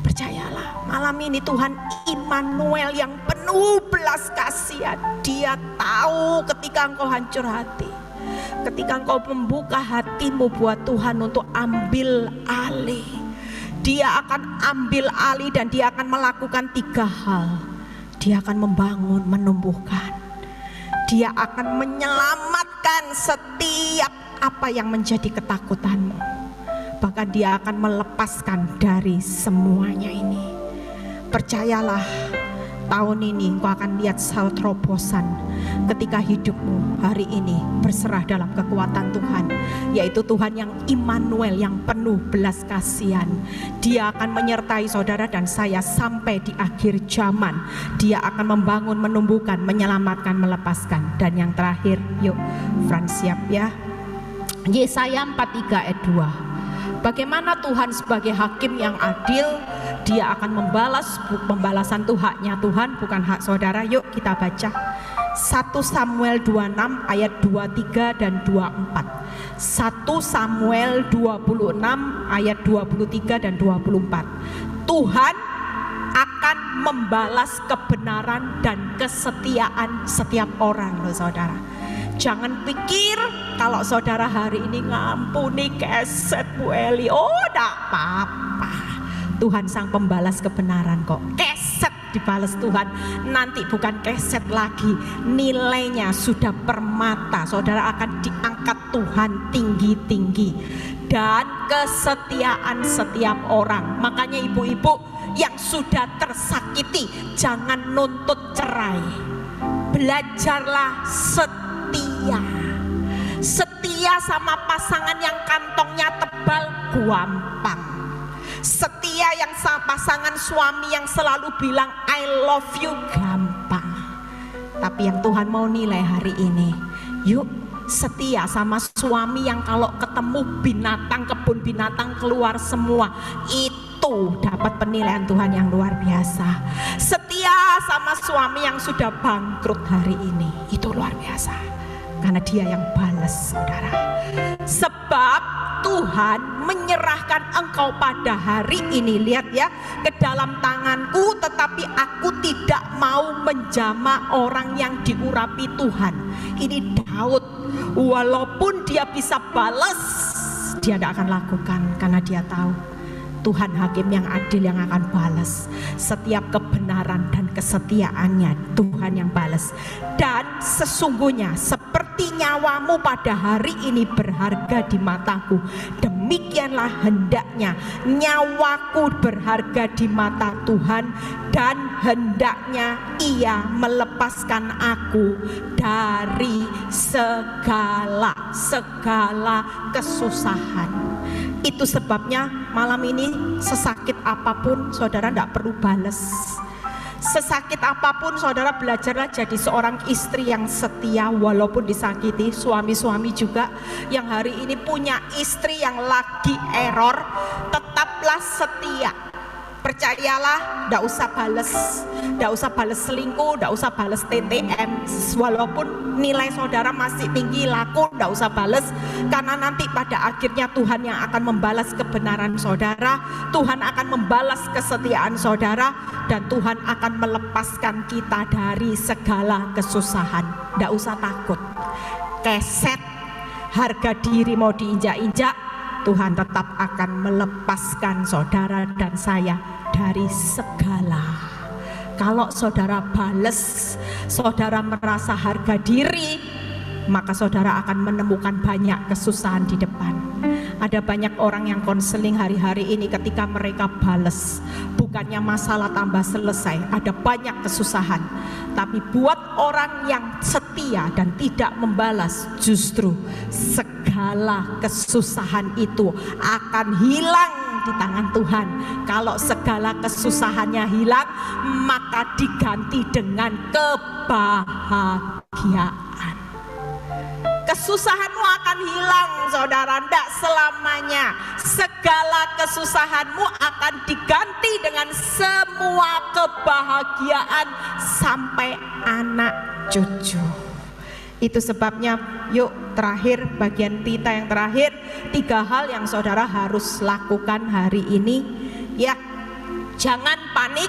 Percayalah, malam ini Tuhan Immanuel yang penuh belas kasihan. Dia tahu ketika engkau hancur hati, ketika engkau membuka hatimu buat Tuhan untuk ambil alih. Dia akan ambil alih dan dia akan melakukan 3 hal. Dia akan membangun, menumbuhkan. Dia akan menyelamatkan setiap apa yang menjadi ketakutanmu. Bahkan dia akan melepaskan dari semuanya ini. Percayalah, tahun ini engkau akan lihat hal terobosan ketika hidupmu hari ini berserah dalam kekuatan Tuhan, yaitu Tuhan yang Immanuel, yang penuh belas kasihan. Dia akan menyertai saudara dan saya sampai di akhir zaman. Dia akan membangun, menumbuhkan, menyelamatkan, melepaskan. Dan yang terakhir, yuk Frans siap ya, Yesaya 43 ayat 2. Bagaimana Tuhan sebagai hakim yang adil, dia akan membalas, pembalasan itu haknya Tuhan, bukan hak saudara. Yuk kita baca 1 Samuel 26 ayat 23 dan 24. 1 Samuel 26 ayat 23 dan 24. Tuhan akan membalas kebenaran dan kesetiaan setiap orang loh saudara. Jangan pikir kalau saudara hari ini ngampuni keset Bu Eli, oh enggak apa-apa. Tuhan sang pembalas kebenaran kok. Keset dibales Tuhan. Nanti bukan keset lagi, nilainya sudah permata. Saudara akan diangkat Tuhan tinggi-tinggi. Dan kesetiaan setiap orang. Makanya ibu-ibu yang sudah tersakiti, jangan nuntut cerai. Belajarlah setia. Setia sama pasangan yang kantongnya tebal, gampang. Setia yang sama pasangan suami yang selalu bilang I love you, gampang. Tapi yang Tuhan mau nilai hari ini, yuk setia sama suami yang kalau ketemu binatang, kebun binatang keluar semua, itu dapat penilaian Tuhan yang luar biasa. Setia sama suami yang sudah bangkrut hari ini, itu luar biasa. Karena dia yang balas, saudara. Sebab Tuhan menyerahkan engkau pada hari ini, lihat ya, ke dalam tanganku, tetapi aku tidak mau menjamah orang yang diurapi Tuhan. Ini Daud, walaupun dia bisa balas, dia tidak akan lakukan karena dia tahu Tuhan hakim yang adil yang akan balas. Setiap kebenaran dan kesetiaannya Tuhan yang balas. Dan sesungguhnya seperti nyawamu pada hari ini berharga di mataku, demikianlah hendaknya nyawaku berharga di mata Tuhan, dan hendaknya Ia melepaskan aku dari segala kesusahan. Itu sebabnya malam ini sesakit apapun saudara tidak perlu balas. Sesakit apapun saudara belajarlah jadi seorang istri yang setia walaupun disakiti. Suami-suami juga yang hari ini punya istri yang lagi error, tetaplah setia. Percayalah, tidak usah balas selingkuh, tidak usah balas TTM. Walaupun nilai saudara masih tinggi laku, tidak usah balas, karena nanti pada akhirnya Tuhan yang akan membalas kebenaran saudara, Tuhan akan membalas kesetiaan saudara, dan Tuhan akan melepaskan kita dari segala kesusahan. Tidak usah takut. Keset, harga diri mau diinjak-injak, Tuhan tetap akan melepaskan saudara dan saya dari segala. Kalau saudara bales, saudara merasa harga diri, maka saudara akan menemukan banyak kesusahan di depan. Ada banyak orang yang konseling hari-hari ini ketika mereka bales, bukannya masalah tambah selesai, ada banyak kesusahan. Tapi buat orang yang setia dan tidak membalas, justru segala kesusahan itu akan hilang di tangan Tuhan. Kalau segala kesusahannya hilang, maka diganti dengan kebahagiaan. Kesusahanmu akan hilang saudara, tidak selamanya. Segala kesusahanmu akan diganti dengan semua kebahagiaan sampai anak cucu. Itu sebabnya yuk terakhir, bagian kita yang terakhir, 3 hal yang saudara harus lakukan hari ini. Ya, jangan panik.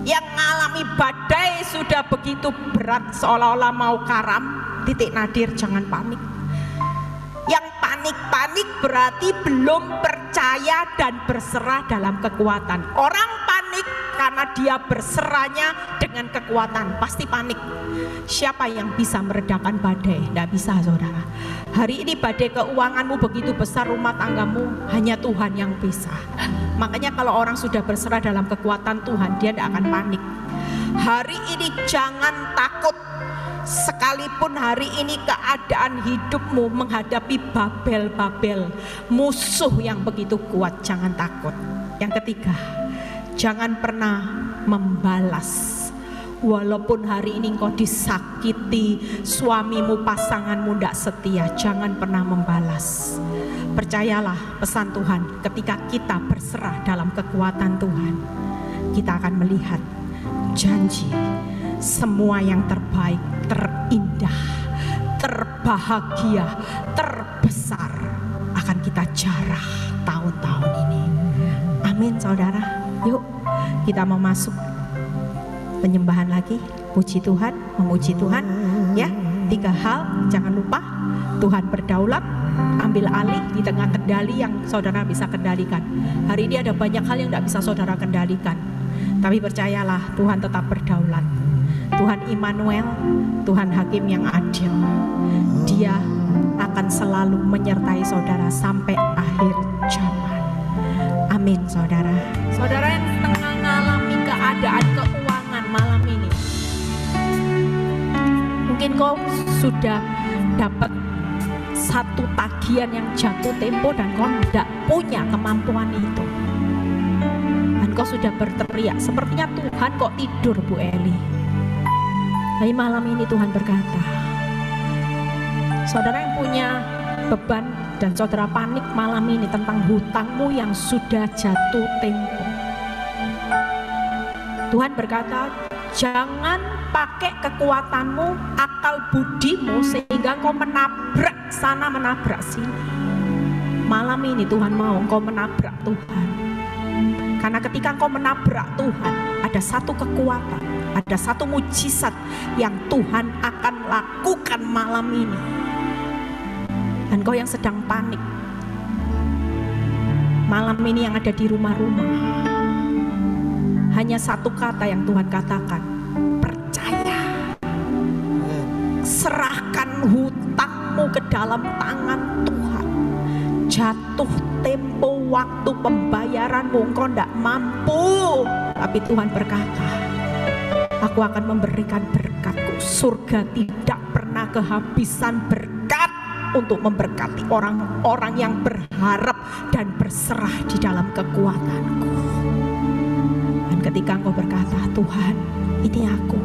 Yang mengalami badai sudah begitu berat seolah-olah mau karam, titik nadir, jangan panik. Yang panik berarti belum percaya dan berserah dalam kekuatan. Orang panik karena dia berserahnya dengan kekuatan, pasti panik. Siapa yang bisa meredakan badai? Tidak bisa saudara. Hari ini badai keuanganmu begitu besar, rumah tanggamu, hanya Tuhan yang bisa. Makanya kalau orang sudah berserah dalam kekuatan Tuhan, dia tidak akan panik. Hari ini jangan takut. Sekalipun hari ini keadaan hidupmu menghadapi Babel-Babel, musuh yang begitu kuat, jangan takut. Yang ketiga, jangan pernah membalas. Walaupun hari ini engkau disakiti, suamimu, pasanganmu tidak setia, jangan pernah membalas. Percayalah pesan Tuhan, ketika kita berserah dalam kekuatan Tuhan, kita akan melihat janji semua yang terbaik, terindah, terbahagia, terbesar akan kita jarah tahun-tahun ini. Amin saudara. Yuk kita mau masuk penyembahan lagi, puji Tuhan, memuji Tuhan. Ya, 3 hal jangan lupa. Tuhan berdaulat, ambil alih di tengah kendali yang saudara bisa kendalikan. Hari ini ada banyak hal yang tidak bisa saudara kendalikan, Tapi percayalah, Tuhan tetap berdaulat. Tuhan Immanuel, Tuhan Hakim yang adil. Dia akan selalu menyertai saudara sampai akhir zaman. Amin, saudara. Saudara yang tengah mengalami keadaan keuangan malam ini, mungkin kau sudah dapat satu tagihan yang jatuh tempo dan kau tidak punya kemampuan itu. Dan kau sudah berteriak, sepertinya Tuhan kok tidur Bu Eli. Tapi malam ini Tuhan berkata, saudara yang punya beban dan saudara panik malam ini tentang hutangmu yang sudah jatuh tempo, Tuhan berkata, jangan pakai kekuatanmu, akal budimu sehingga kau menabrak sana menabrak sini. Malam ini Tuhan mau kau menabrak Tuhan. Karena ketika kau menabrak Tuhan, ada satu kekuatan, ada satu mujizat yang Tuhan akan lakukan malam ini. Dan kau yang sedang panik malam ini yang ada di rumah-rumah, hanya satu kata yang Tuhan katakan, percaya. Serahkan hutangmu ke dalam tangan Tuhan. Jatuh tempo waktu pembayaranmu, engkau tidak mampu, tapi Tuhan berkata, aku akan memberikan berkatku. Surga tidak pernah kehabisan berkat untuk memberkati orang-orang yang berharap dan berserah di dalam kekuatanku. Dan ketika engkau berkata, Tuhan, ini aku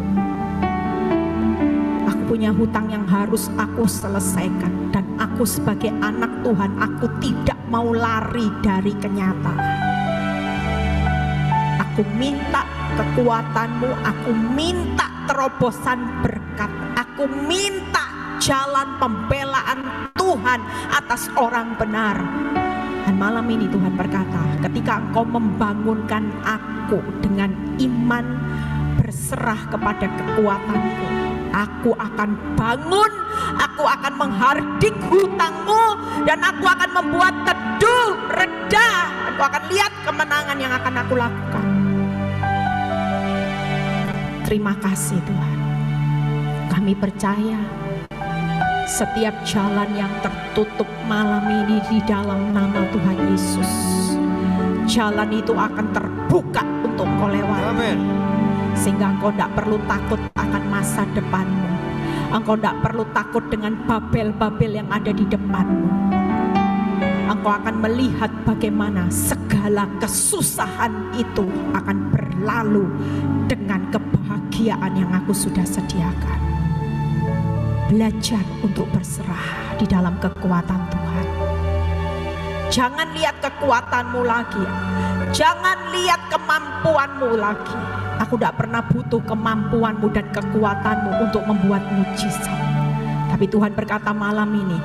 punya hutang yang harus aku selesaikan, dan aku sebagai anak Tuhan, aku tidak mau lari dari kenyataan. Aku minta kekuatanmu, aku minta terobosan berkat, aku minta jalan pembelaan Tuhan atas orang benar. Dan malam ini Tuhan berkata, ketika engkau membangunkan aku dengan iman berserah kepada kekuatanku, aku akan bangun, aku akan menghardik hutangmu, dan aku akan membuat teduh, reda. Aku akan lihat kemenangan yang akan aku lakukan. Terima kasih Tuhan. Kami percaya setiap jalan yang tertutup malam ini di dalam nama Tuhan Yesus, jalan itu akan terbuka untuk kau lewati. Amin. Sehingga engkau tidak perlu takut akan masa depanmu. Engkau tidak perlu takut dengan babel-babel yang ada di depanmu. Engkau akan melihat bagaimana segala kesusahan itu akan berlalu dengan kebahagiaan yang aku sudah sediakan. Belajar untuk berserah di dalam kekuatan Tuhan. Jangan lihat kekuatanmu lagi. Jangan lihat kemampuanmu lagi. Aku tidak pernah butuh kemampuanmu dan kekuatanmu untuk membuat mujizat. Tapi Tuhan berkata malam ini,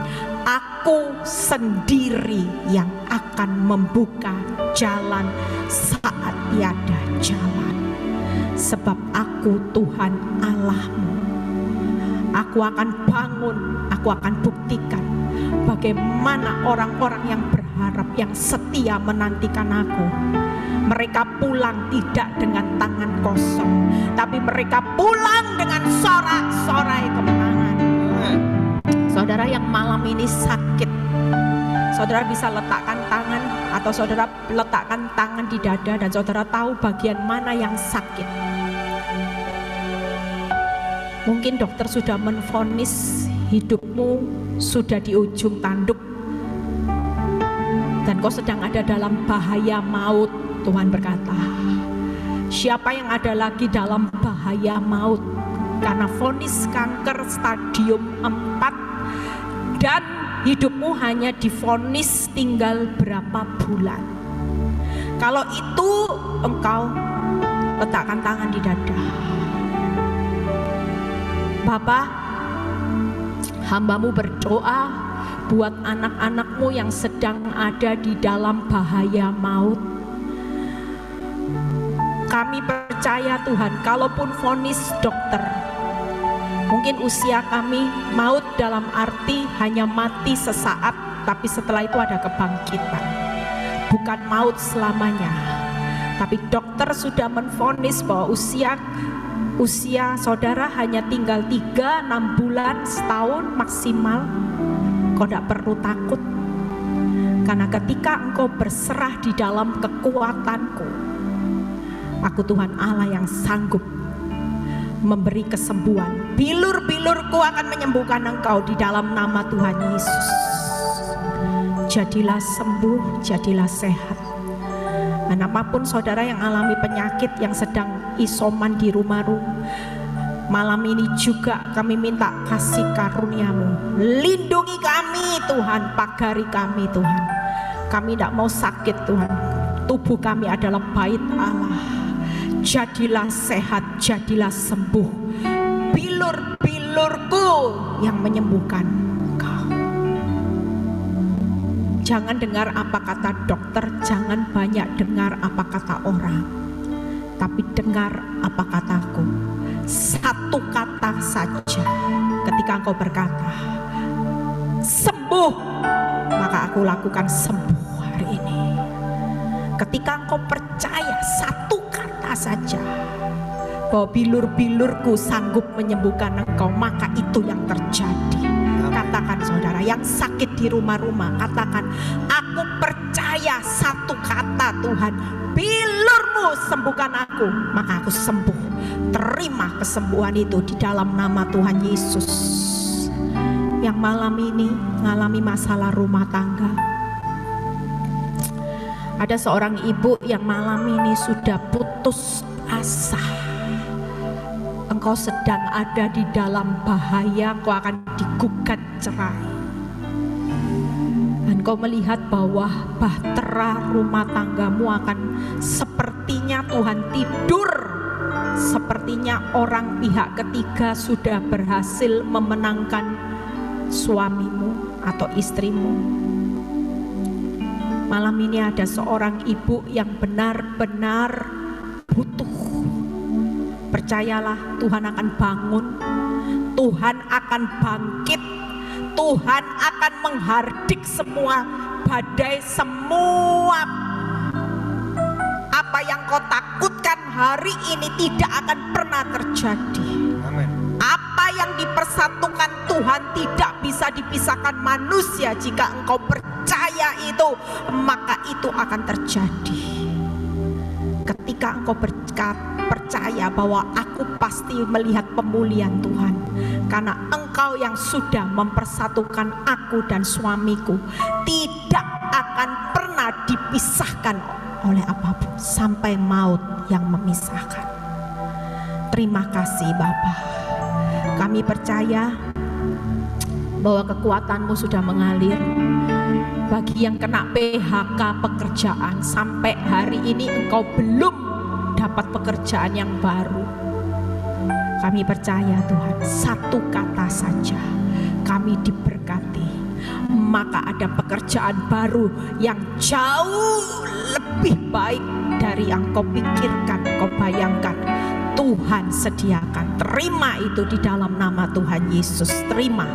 aku sendiri yang akan membuka jalan saat tiada jalan. Sebab aku Tuhan Allahmu. Aku akan bangun, aku akan buktikan bagaimana orang-orang yang berharap, yang setia menantikan aku. Mereka pulang tidak dengan tangan kosong, tapi mereka pulang dengan sorak-sorai kemenangan. Saudara yang malam ini sakit, saudara bisa letakkan tangan, atau saudara letakkan tangan di dada, dan saudara tahu bagian mana yang sakit. Mungkin dokter sudah menvonis hidupmu sudah di ujung tanduk, dan kau sedang ada dalam bahaya maut. Tuhan berkata, siapa yang ada lagi dalam bahaya maut karena vonis kanker stadium 4 dan hidupmu hanya divonis tinggal berapa bulan. Kalau itu engkau letakkan tangan di dada. Bapa, hambamu berdoa buat anak-anakmu yang sedang ada di dalam bahaya maut. Kami percaya Tuhan, kalaupun vonis dokter, mungkin usia kami maut dalam arti hanya mati sesaat, tapi setelah itu ada kebangkitan. Bukan maut selamanya, Tapi dokter sudah menvonis bahwa usia saudara hanya tinggal 3, 6 bulan, setahun maksimal. Kau tidak perlu takut, karena ketika engkau berserah di dalam kekuatanku, aku Tuhan Allah yang sanggup memberi kesembuhan. Bilur-bilurku akan menyembuhkan engkau di dalam nama Tuhan Yesus. Jadilah sembuh, jadilah sehat. Dan apapun saudara yang alami penyakit, yang sedang isoman di rumah-rumah, malam ini juga kami minta kasih karunia-Mu. Lindungi kami Tuhan, pagari kami Tuhan. Kami tidak mau sakit Tuhan. Tubuh kami adalah bait Allah. Jadilah sehat, jadilah sembuh. Bilur-bilurku yang menyembuhkan engkau. Jangan dengar apa kata dokter, jangan banyak dengar apa kata orang, tapi dengar apa kataku. Satu kata saja, ketika engkau berkata sembuh, maka aku lakukan sembuh hari ini. Ketika engkau percaya satu kata saja bahwa bilur-bilurku sanggup menyembuhkan engkau, maka itu yang terjadi. Katakan saudara yang sakit di rumah-rumah, katakan, aku percaya satu kata Tuhan, bilurmu sembuhkan aku, maka aku sembuh. Terima kesembuhan itu di dalam nama Tuhan Yesus. Yang malam ini mengalami masalah rumah tangga, ada seorang ibu yang malam ini sudah putus asa. Engkau sedang ada di dalam bahaya, kau akan digugat cerai. Dan kau melihat bahwa bahtera rumah tanggamu akan sepertinya Tuhan tidur. Sepertinya orang pihak ketiga sudah berhasil memenangkan suamimu atau istrimu. Malam ini ada seorang ibu yang benar-benar butuh. Percayalah, Tuhan akan bangun, Tuhan akan bangkit, Tuhan akan menghardik semua badai, semua apa yang kau takutkan hari ini tidak akan pernah terjadi. Amin. Apa yang dipersatukan Tuhan tidak bisa dipisahkan manusia. Jika engkau percaya itu, maka itu akan terjadi. Ketika engkau percaya bahwa aku pasti melihat pemulihan Tuhan, karena engkau yang sudah mempersatukan aku dan suamiku tidak akan pernah dipisahkan oleh apapun sampai maut yang memisahkan. Terima kasih Bapa. Kami percaya bahwa kekuatan-Mu sudah mengalir. Bagi yang kena PHK pekerjaan, sampai hari ini engkau belum dapat pekerjaan yang baru, kami percaya Tuhan, satu kata saja kami diberkati, maka ada pekerjaan baru yang jauh lebih baik dari yang kau pikirkan, kau bayangkan. Tuhan sediakan. Terima itu di dalam nama Tuhan Yesus. Terima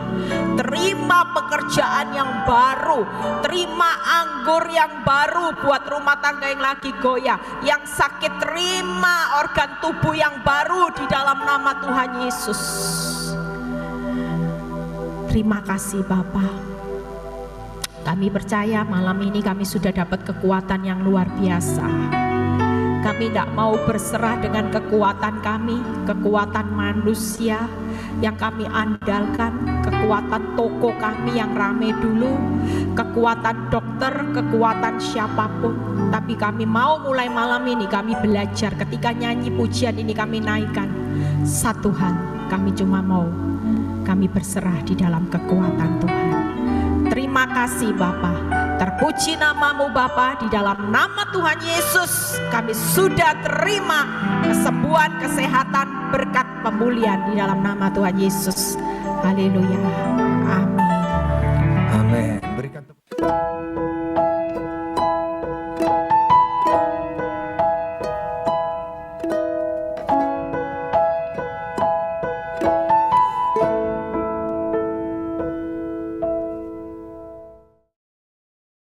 pekerjaan yang baru, terima anggur yang baru buat rumah tangga yang lagi goyah, yang sakit terima organ tubuh yang baru di dalam nama Tuhan Yesus. Terima kasih Bapa. Kami percaya malam ini kami sudah dapat kekuatan yang luar biasa. Kami tidak mau berserah dengan kekuatan kami, kekuatan manusia yang kami andalkan, kekuatan toko kami yang rame dulu, kekuatan dokter, kekuatan siapapun. Tapi kami mau mulai malam ini kami belajar, ketika nyanyi pujian ini kami naikkan satu hal, kami cuma mau kami berserah di dalam kekuatan Tuhan. Terima kasih Bapa. Terpuji namamu Bapa, di dalam nama Tuhan Yesus kami sudah terima kesembuhan, kesehatan, berkat pemulihan di dalam nama Tuhan Yesus. Haleluya. Amin.